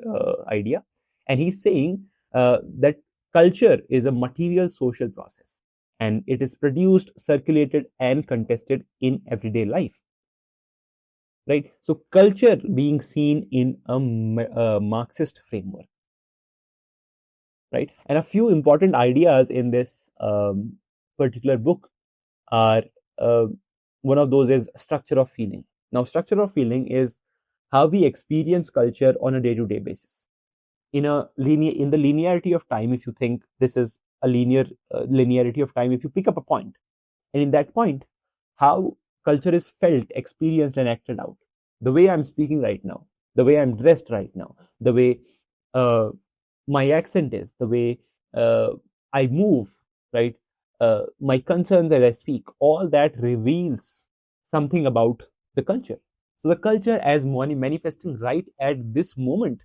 idea. And he's saying that culture is a material social process, and it is produced, circulated, and contested in everyday life. Right? So culture being seen in a Marxist framework. Right? And a few important ideas in this particular book are, one of those is structure of feeling. Now, structure of feeling is how we experience culture on a day-to-day basis. In the linearity of time, if you think this is a linearity of time, if you pick up a point, and in that point, how culture is felt, experienced, and acted out. The way I'm speaking right now, the way I'm dressed right now, the way my accent is, the way I move, right? My concerns as I speak, all that reveals something about the culture. So the culture as manifesting right at this moment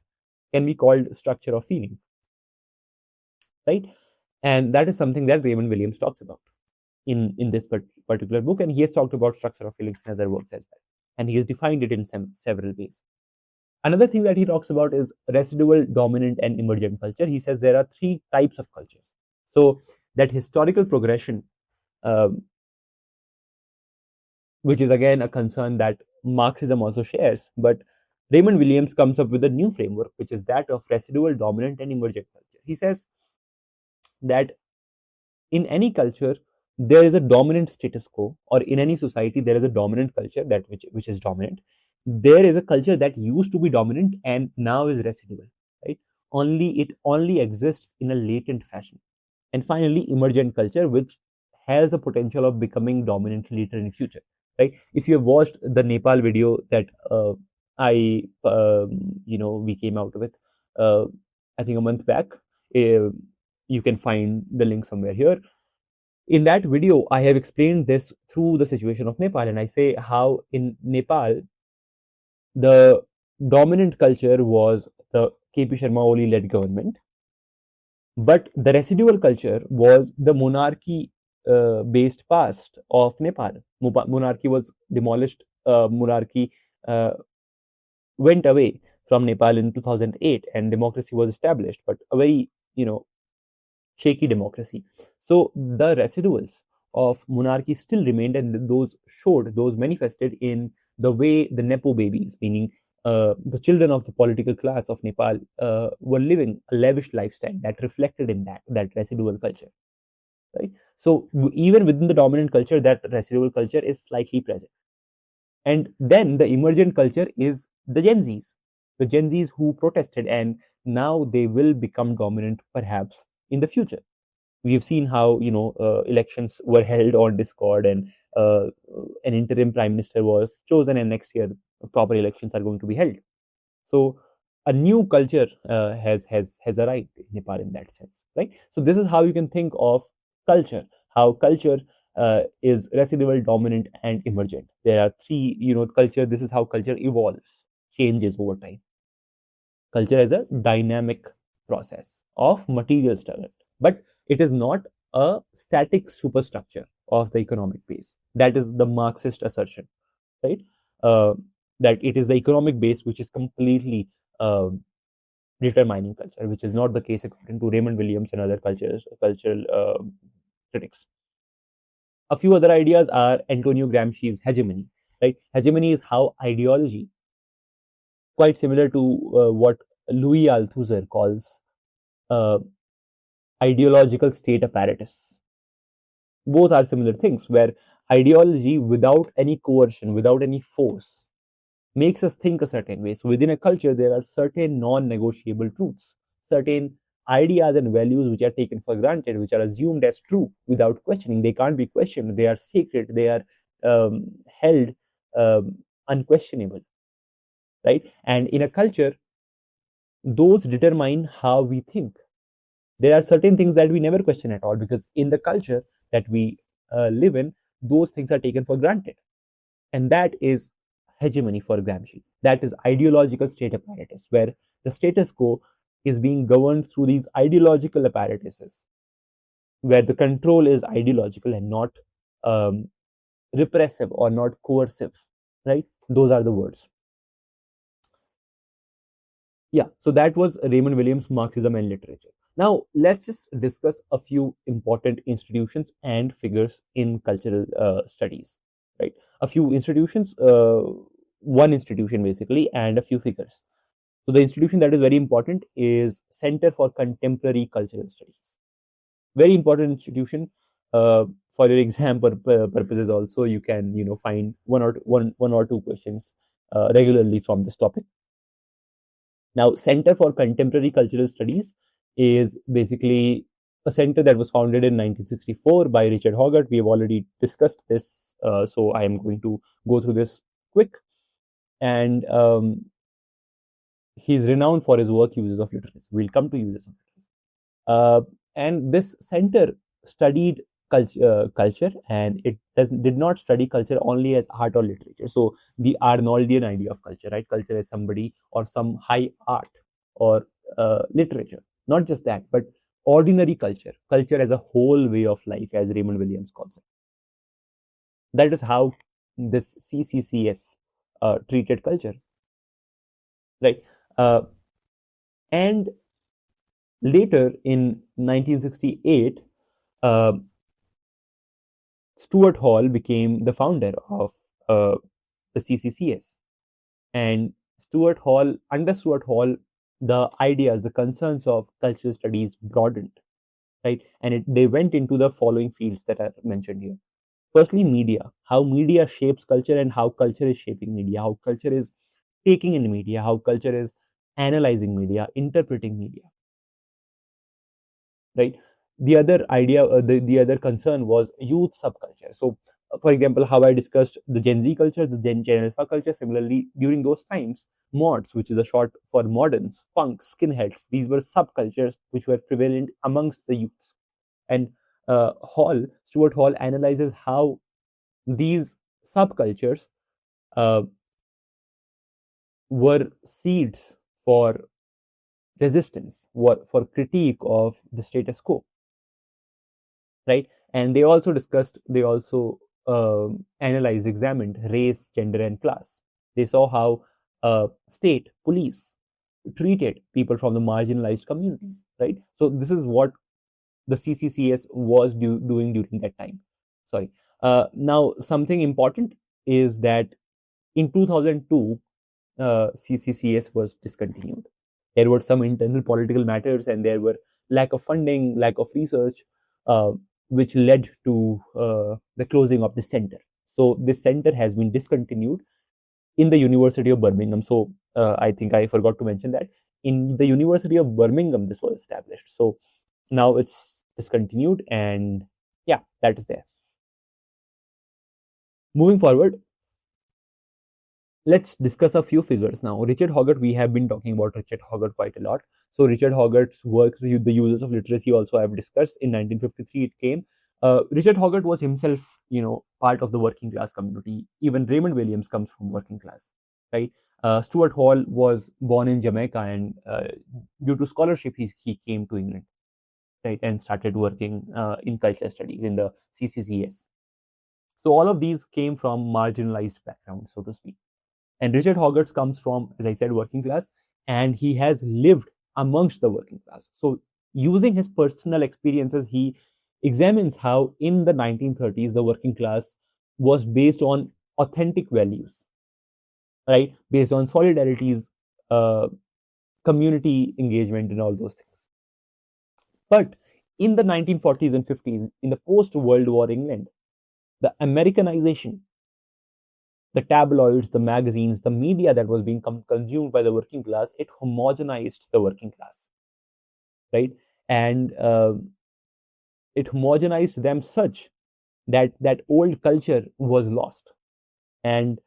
can be called structure of feeling, right? And that is something that Raymond Williams talks about in this particular book, and he has talked about structure of feelings in other works as well, and he has defined it in several ways. Another thing that he talks about is residual, dominant, and emergent culture. He says there are 3 types of cultures. So that historical progression, which is again a concern that Marxism also shares, but Raymond Williams comes up with a new framework, which is that of residual, dominant, and emergent culture. He says that in any culture, there is a dominant status quo, or in any society, there is a dominant culture that which is dominant. There is a culture that used to be dominant and now is residual, right? It only exists in a latent fashion. And finally, emergent culture, which has a potential of becoming dominant later in the future, right? If you have watched the Nepal video that we came out with, I think a month back, you can find the link somewhere here. In that video, I have explained this through the situation of Nepal, and I say how in Nepal, the dominant culture was the KP Sharma Oli led government, but the residual culture was the monarchy based past of Nepal. Monarchy was demolished. Monarchy went away from Nepal in 2008, and democracy was established, but a very shaky democracy. So the residuals of monarchy still remained, and those manifested in the way the Nepo babies, meaning the children of the political class of Nepal, were living a lavish lifestyle that reflected in that residual culture, right? So even within the dominant culture, that residual culture is slightly present. And then the emergent culture is the Gen Zs who protested, and now they will become dominant perhaps in the future. We've seen how elections were held on Discord, and an interim prime minister was chosen, and next year proper elections are going to be held. So a new culture has arrived in Nepal in that sense, right? So this is how you can think of culture. How culture is residual, dominant, and emergent. There are 3, culture. This is how culture evolves, changes over time. Culture is a dynamic process of material struggle, but it is not a static superstructure of the economic base. That is the Marxist assertion, right? That it is the economic base which is completely determining culture, which is not the case according to Raymond Williams and other cultural critics. A few other ideas are Antonio Gramsci's hegemony, right? Hegemony is how ideology, quite similar to what Louis Althusser calls ideological state apparatus. Both are similar things, where ideology without any coercion, without any force, makes us think a certain way. So within a culture, there are certain non-negotiable truths, certain ideas and values which are taken for granted, which are assumed as true without questioning. They can't be questioned. They are sacred. They are held unquestionable, right? And in a culture, those determine how we think. There are certain things that we never question at all, because in the culture that we live in, those things are taken for granted. And that is hegemony for Gramsci. That is ideological state apparatus, where the status quo is being governed through these ideological apparatuses, where the control is ideological and not repressive or not coercive, right? Those are the words. Yeah, so that was Raymond Williams' Marxism and Literature. Now, let's just discuss a few important institutions and figures in cultural studies, right? A few institutions, one institution basically, and a few figures. So, the institution that is very important is Center for Contemporary Cultural Studies. Very important institution. For your exam purposes, also you can find one or two questions regularly from this topic. Now, Center for Contemporary Cultural Studies is basically a center that was founded in 1964 by Richard Hoggart. We have already discussed this, so I am going to go through this quick. And he's renowned for his work uses of literacy. We'll come to uses of literacy. And this center studied culture, and it did not study culture only as art or literature. So the Arnoldian idea of culture, right? Culture as somebody or some high art or literature. Not just that, but ordinary culture, culture as a whole way of life, as Raymond Williams calls it. That is how this CCCS treated culture, right? And later in 1968, Stuart Hall became the founder of the CCCS. And under Stuart Hall, the ideas, the concerns of cultural studies broadened, right? And they went into the following fields that are mentioned here. Firstly, media, how media shapes culture and how culture is shaping media, how culture is taking in media, how culture is analyzing media, interpreting media, right? The other idea, the other concern was youth subculture. So, for example, how I discussed the Gen Z culture, the Gen Alpha culture. Similarly, during those times, mods, which is a short for moderns, punks, skinheads, these were subcultures which were prevalent amongst the youths. And Stuart Hall analyzes how these subcultures were seeds for resistance, for critique of the status quo, right? And they also analyzed, examined race, gender, and class. They saw how state, police treated people from the marginalized communities, right? So this is what the CCCS was doing during that time. Sorry. Now, something important is that in 2002, CCCS was discontinued. There were some internal political matters, and there were lack of funding, lack of research, which led to the closing of the center. So this center has been discontinued in the University of Birmingham. So I think I forgot to mention that in the University of Birmingham, this was established. So now it's discontinued, and yeah, that is there. Moving forward, let's discuss a few figures now. Richard Hoggart, we have been talking about Richard Hoggart quite a lot. So Richard Hoggart's work, the uses of literacy, also I have discussed. In 1953, it came. Richard Hoggart was himself, part of the working class community. Even Raymond Williams comes from working class, right? Stuart Hall was born in Jamaica, and due to scholarship, he came to England, right, and started working in cultural studies in the CCCS. So all of these came from marginalized backgrounds, so to speak. And Richard Hoggart comes from, as I said, working class, and he has lived amongst the working class. So using his personal experiences, he examines how in the 1930s, the working class was based on authentic values, right? Based on solidarities, community engagement, and all those things. But in the 1940s and 50s, in the post-World War England, the Americanization the tabloids, the magazines, the media that was being consumed by the working class, it homogenized the working class, right? And it homogenized them such that that old culture was lost. And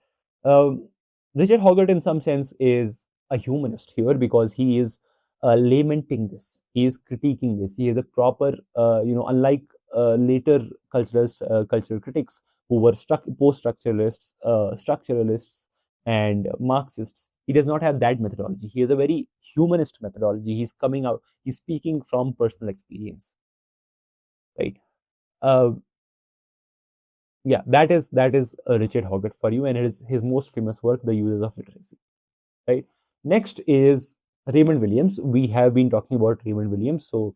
Richard Hoggart, in some sense, is a humanist here because he is lamenting this. He is critiquing this. He is a proper, unlike later cultural critics who were post-structuralists, structuralists, and Marxists. He does not have that methodology. He has a very humanist methodology. He's coming out. He's speaking from personal experience, right? Uh, yeah, that is Richard Hoggart for you, and it is his most famous work, The Uses of Literacy. Right. Next is Raymond Williams. We have been talking about Raymond Williams, so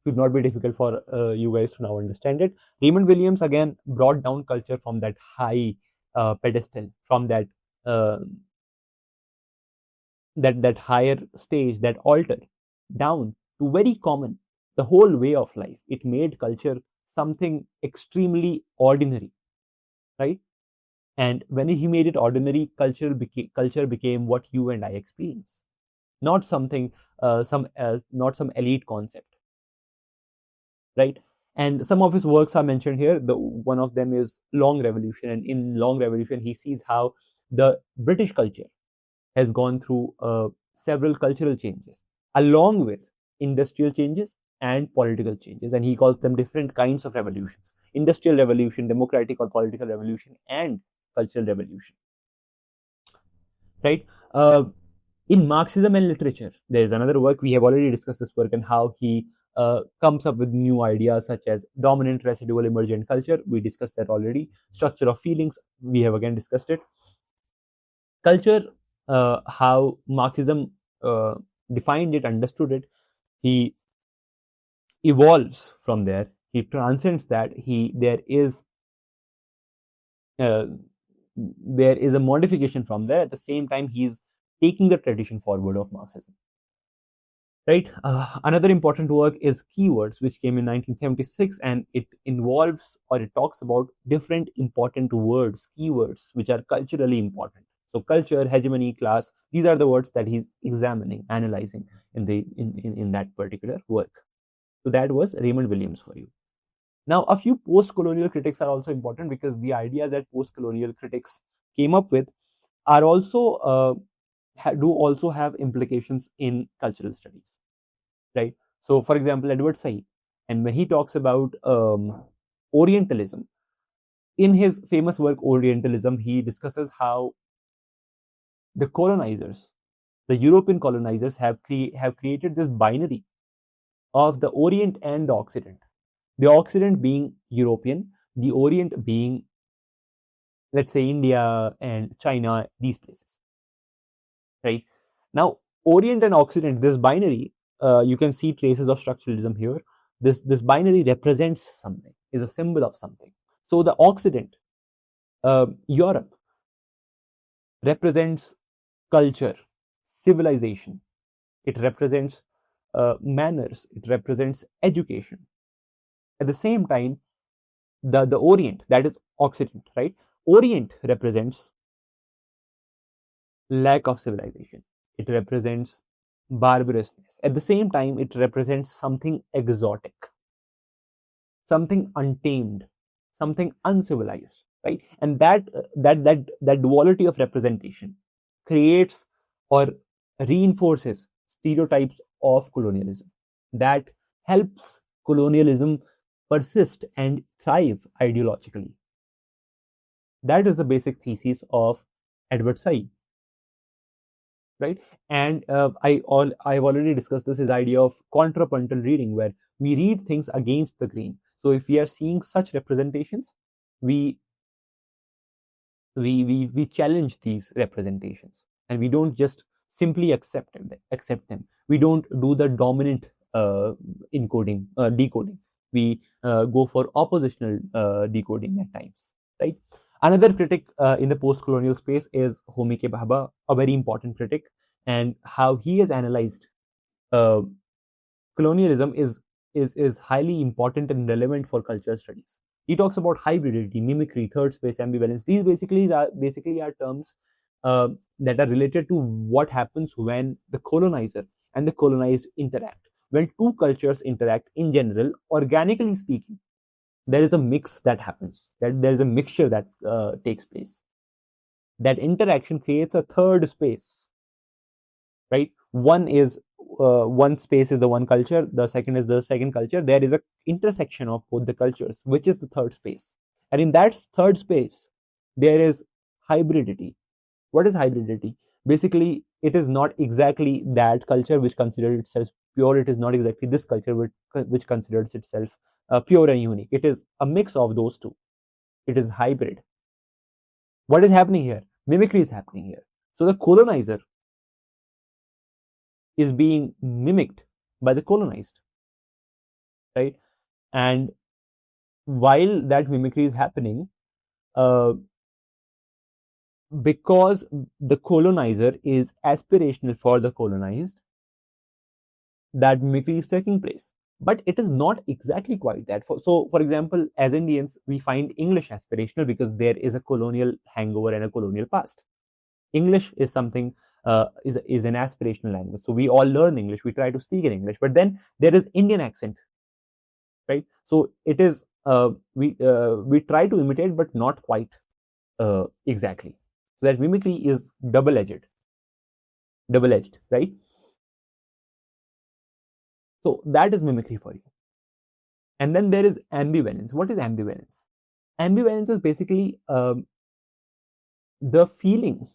it should not be difficult for you guys to now understand it. Raymond Williams again brought down culture from that high pedestal, from uh, that higher stage, that altar, down to very common, the whole way of life. It made culture something extremely ordinary, right? And when he made it ordinary, culture became what you and I experience, not something, not some elite concept, right? And some of his works are mentioned here. One of them is Long Revolution, and in Long Revolution, he sees how the British culture has gone through several cultural changes, along with industrial changes and political changes, and he calls them different kinds of revolutions: industrial revolution, democratic or political revolution, and cultural revolution, right? In Marxism and literature, there is another work. We have already discussed this work and how he comes up with new ideas such as dominant, residual, emergent culture. We discussed that already. Structure of feelings, we have again discussed it. Culture, how Marxism defined it, understood it. He evolves from there. He transcends that. Uh, there is a modification from there. At the same time, he's taking the tradition forward of Marxism. Right. Another important work is Keywords, which came in 1976, and it involves, or it talks about different important words, keywords, which are culturally important. So culture, hegemony, class, these are the words that he's examining, analyzing in that particular work. So that was Raymond Williams for you. Now, a few post-colonial critics are also important because the ideas that post-colonial critics came up with are also do also have implications in cultural studies, right? So, for example, Edward Said, and when he talks about Orientalism, in his famous work Orientalism, he discusses how the colonizers, the European colonizers, have created this binary of the Orient and the Occident. The Occident being European, the Orient being, let's say, India and China, these places, right? Now, Orient and Occident, this binary, you can see traces of structuralism here. This binary represents something, is a symbol of something. So the Occident, Europe, represents culture, civilization. It represents manners. It represents education. At the same time, the Orient, that is Occident, right? Orient represents lack of civilization. It represents barbarousness. At the same time, it represents something exotic, something untamed, something uncivilized, right? And that duality of representation creates or reinforces stereotypes of colonialism that helps colonialism persist and thrive ideologically. That is the basic thesis of Edward Said, right? And I've already discussed this, his idea of contrapuntal reading, where we read things against the grain. So if we are seeing such representations, we challenge these representations, and we don't just simply accept them. We don't do the dominant decoding. We go for oppositional decoding at times, right? Another critic in the post-colonial space is Homi K. Bhabha, a very important critic, and how he has analyzed uh, colonialism is highly important and relevant for cultural studies. He talks about hybridity, mimicry, third space, ambivalence. These basically are terms that are related to what happens when the colonizer and the colonized interact. When two cultures interact in general, organically speaking, there is a mix that happens. That there is a mixture that takes place. That interaction creates a third space, right? One space is the one culture, the second is the second culture. There is a intersection of both the cultures, which is the third space. And in that third space, there is hybridity. What is hybridity? Basically, it is not exactly that culture which considers itself pure. It is not exactly this culture which considers itself pure and unique. It is a mix of those two. It is hybrid. What is happening here? Mimicry is happening here. So the colonizer is being mimicked by the colonized, right? And while that mimicry is happening, because the colonizer is aspirational for the colonized, that mimicry is taking place. But it is not exactly quite that. So, for example, as Indians, we find English aspirational because there is a colonial hangover and a colonial past. English is something is an aspirational language. So we all learn English. We try to speak in English, but then there is Indian accent, right? So it is we try to imitate, but not quite exactly. So that mimicry is double-edged, right? So that is mimicry for you. And then there is ambivalence. What is ambivalence? Ambivalence is basically the feeling,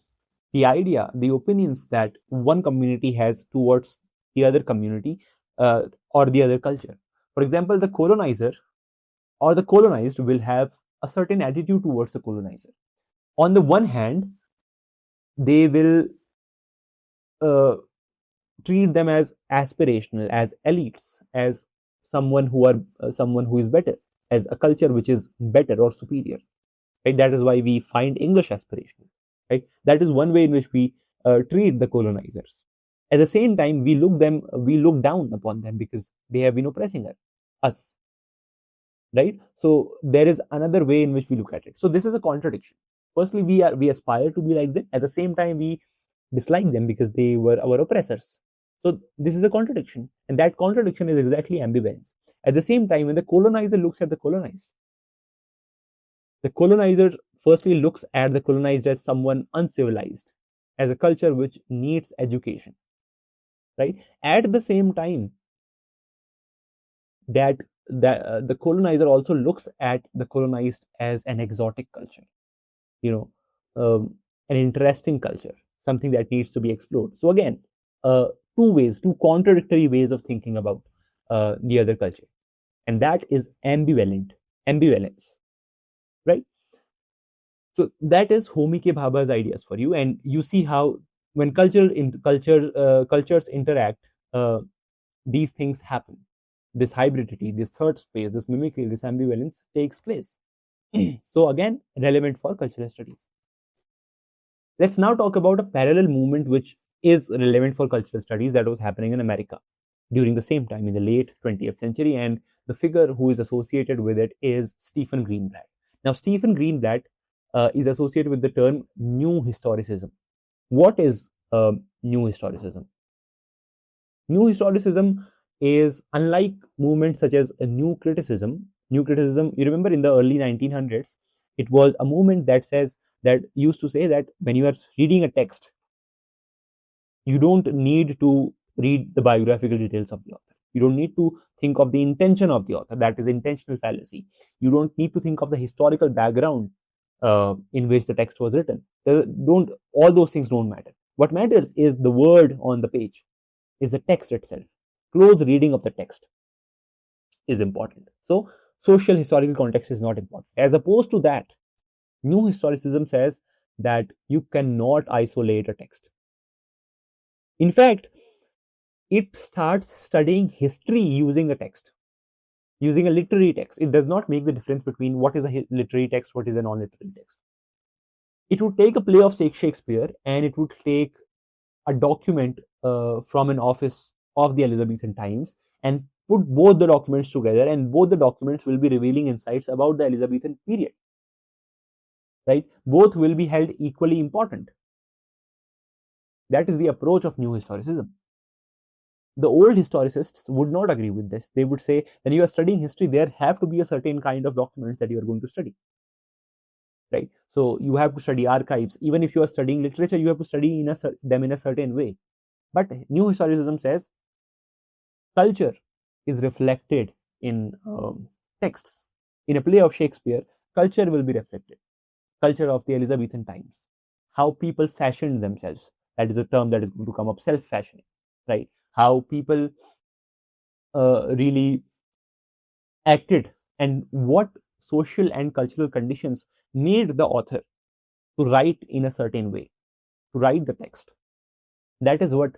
the idea, the opinions that one community has towards the other community or the other culture. For example, the colonizer or the colonized will have a certain attitude towards the colonizer. On the one hand, they will treat them as aspirational, as elites, as someone who is better, as a culture which is better or superior. Right? That is why we find English aspirational. Right? That is one way in which we treat the colonizers. At the same time, we look down upon them because they have been oppressing us. Right? So there is another way in which we look at it. So this is a contradiction. Firstly, we aspire to be like them. At the same time, we dislike them because they were our oppressors. So this is a contradiction, and that contradiction is exactly ambivalence. At the same time, when the colonizer looks at the colonized, the colonizer firstly looks at the colonized as someone uncivilized, as a culture which needs education, right? At the same time, that the colonizer also looks at the colonized as an exotic culture, an interesting culture, something that needs to be explored. So again, two contradictory ways of thinking about the other culture, and that is ambivalence, right? So that is Homi K. Bhabha's ideas for you, and you see how when cultures interact, these things happen. This hybridity, this third space, this mimicry, this ambivalence takes place. So again, relevant for cultural studies. Let's now talk about a parallel movement which is relevant for cultural studies that was happening in America during the same time in the late 20th century, and the figure who is associated with it is Stephen Greenblatt. Now, Stephen Greenblatt is associated with the term New Historicism. What is New Historicism? New Historicism is, unlike movements such as a New Criticism, you remember in the early 1900s, it was a movement that used to say that when you are reading a text, you don't need to read the biographical details of the author. You don't need to think of the intention of the author. That is intentional fallacy. You don't need to think of the historical background in which the text was written. All those things don't matter. What matters is the word on the page, is the text itself. Close reading of the text is important. So social historical context is not important. As opposed to that, New Historicism says that you cannot isolate a text. In fact, it starts studying history using a text, using a literary text. It does not make the difference between what is a literary text, what is a non-literary text. It would take a play of Shakespeare and it would take a document from an office of the Elizabethan times and put both the documents together, and both the documents will be revealing insights about the Elizabethan period, right? Both will be held equally important. That is the approach of new historicism. The old historicists would not agree with this. They would say, when you are studying history, there have to be a certain kind of documents that you are going to study, right? So you have to study archives. Even if you are studying literature, you have to study them in a certain way. But new historicism says culture is reflected in texts. In a play of Shakespeare, culture will be reflected. Culture of the Elizabethan times, how people fashioned themselves. That is a term that is going to come up, self-fashioning, right? How people really acted, and what social and cultural conditions made the author to write in a certain way, to write the text. That is what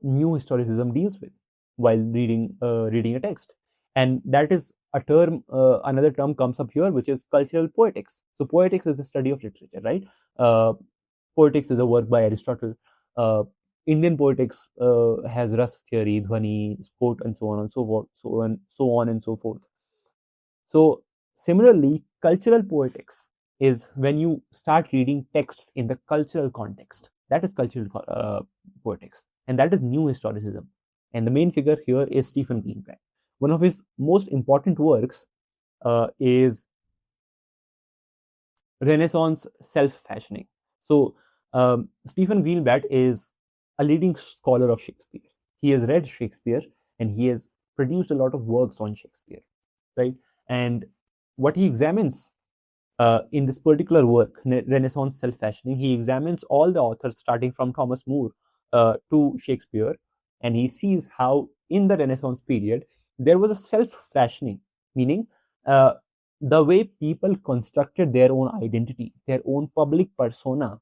new historicism deals with while reading a text. And that is a term, another term comes up here, which is cultural poetics. So poetics is the study of literature, right? Poetics is a work by Aristotle. Indian poetics has ras theory, dhwani, sport, and so on and so forth, so forth. So similarly, cultural poetics is when you start reading texts in the cultural context. That is cultural poetics, and that is new historicism. And the main figure here is Stephen Greenblatt. One of his most important works is Renaissance self-fashioning. So Stephen Greenblatt is a leading scholar of Shakespeare. He has read Shakespeare and he has produced a lot of works on Shakespeare, right? And what he examines in this particular work, Renaissance self-fashioning, he examines all the authors starting from Thomas More to Shakespeare, and he sees how in the Renaissance period there was a self-fashioning, meaning the way people constructed their own identity, their own public persona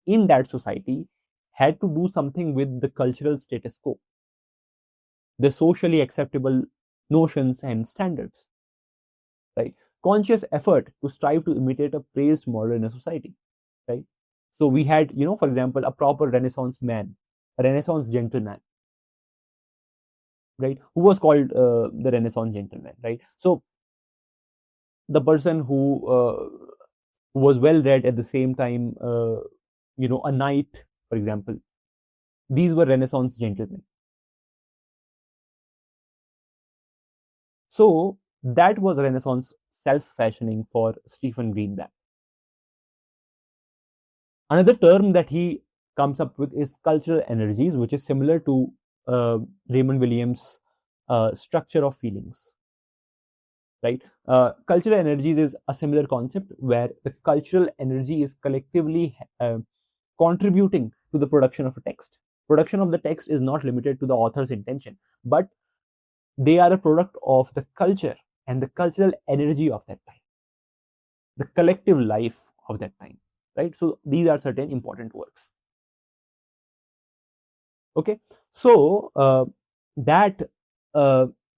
in that society had to do something with the cultural status quo, the socially acceptable notions and standards, right? Conscious effort to strive to imitate a praised model in a society, right? So we had, for example, a proper Renaissance man, a Renaissance gentleman, right? Who was called the Renaissance gentleman, right? So the person who was well read at the same time, a knight, for example. These were Renaissance gentlemen. So that was Renaissance self-fashioning for Stephen Greenblatt. Another term that he comes up with is cultural energies, which is similar to Raymond Williams' structure of feelings, right? Cultural energies is a similar concept where the cultural energy is collectively contributing to the production of a text. Production of the text is not limited to the author's intention, but they are a product of the culture and the cultural energy of that time, the collective life of that time, right? So these are certain important works. Okay, so that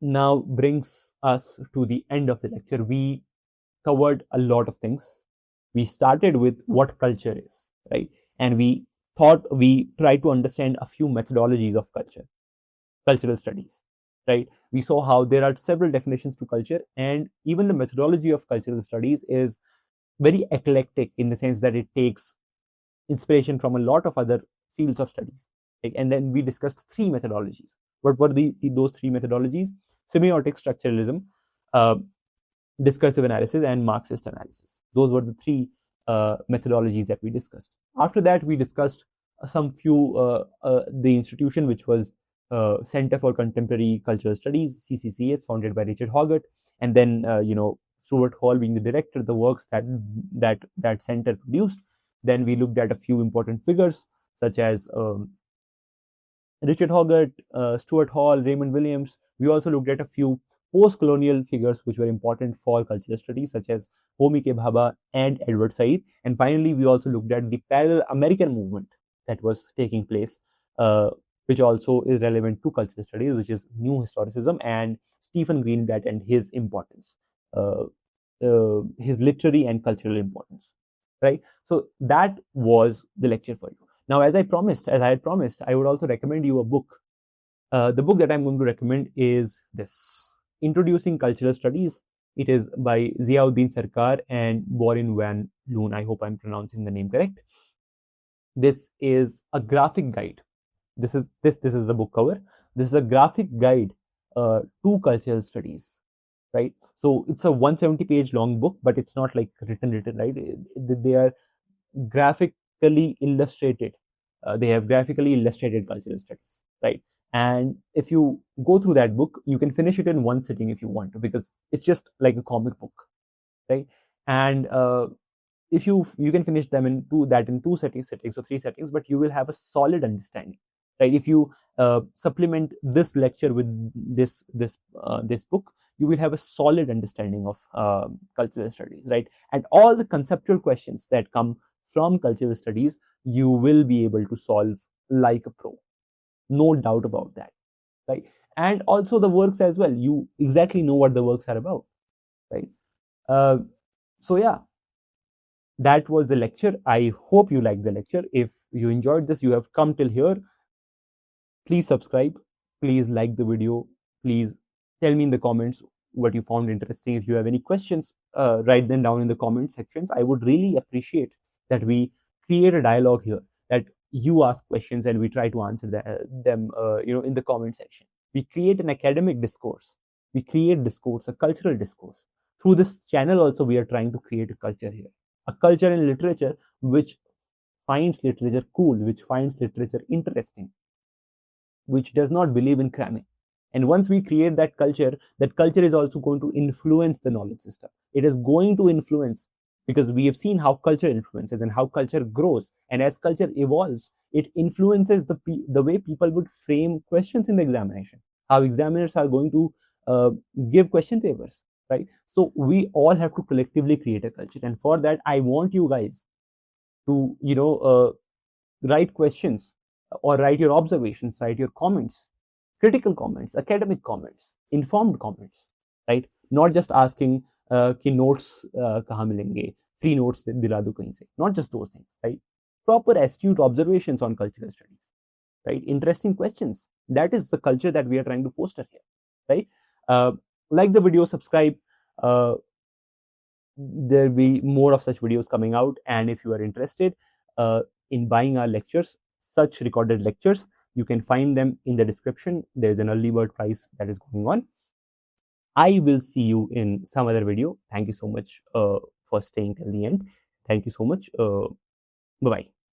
now brings us to the end of the lecture. We covered a lot of things. We started with what culture is, right? And we tried to understand a few methodologies of cultural studies, right? We saw how there are several definitions to culture, and even the methodology of cultural studies is very eclectic in the sense that it takes inspiration from a lot of other fields of studies. And then we discussed three methodologies. What were those three methodologies? Semiotics, structuralism, discursive analysis, and Marxist analysis. Those were the three methodologies that we discussed. After that, we discussed the institution which was Center for Contemporary Cultural Studies, CCCS, founded by Richard Hoggart, and then Stuart Hall being the director, the works that center produced. Then we looked at a few important figures such as Richard Hoggart, Stuart Hall, Raymond Williams. We also looked at a few post-colonial figures which were important for cultural studies, such as Homi K. Bhabha and Edward Said. And finally, we also looked at the parallel American movement that was taking place, which also is relevant to cultural studies, which is new historicism and Stephen Greenblatt and his importance, his literary and cultural importance, right? So that was the lecture for you. Now, as I had promised, I would also recommend you a book The book that I'm going to recommend is this, Introducing Cultural Studies. It is by Ziauddin Sarkar and Borin van Loon. I hope I'm pronouncing the name correct. This is a graphic guide. This is the book cover. This is a graphic guide to cultural studies, right? So it's a 170-page long book, but it's not like written, right? They are graphically illustrated. They have graphically illustrated cultural studies, right? And if you go through that book, you can finish it in one sitting if you want to, because it's just like a comic book, right? And if you can finish them in two settings or three settings, but you will have a solid understanding, right? If you supplement this lecture with this book, you will have a solid understanding of cultural studies, right? And all the conceptual questions that come from cultural studies, you will be able to solve like a pro, no doubt about that, right? And also the works as well, you exactly know what the works are about, right? So yeah, that was the lecture. I hope you liked the lecture. If you enjoyed this, you have come till here, please subscribe, please like the video, please tell me in the comments what you found interesting. If you have any questions, write them down in the comment sections. I would really appreciate that we create a dialogue here, that you ask questions and we try to answer them in the comment section. We create an academic discourse, we create discourse, a cultural discourse. Through this channel also, we are trying to create a culture here, a culture in literature which finds literature cool, which finds literature interesting, which does not believe in cramming. And once we create that culture is also going to influence the knowledge system. It is going to influence, because we have seen how culture influences and how culture grows. And as culture evolves, it influences the way people would frame questions in the examination, how examiners are going to give question papers, right? So we all have to collectively create a culture. And for that, I want you guys to, write questions or write your observations, write your comments, critical comments, academic comments, informed comments, right? Not just asking कि notes कहाँ मिलेंगे, free notes दिला दो कहीं से, not just those things, right? Proper astute observations on cultural studies, right? Interesting questions. That is the culture that we are trying to foster here, right? Like the video, subscribe. There'll be more of such videos coming out, and if you are interested in buying our lectures, such recorded lectures, you can find them in the description. There is an early bird price that is going on. I will see you in some other video. Thank you so much for staying till the end. Thank you so much. Bye bye.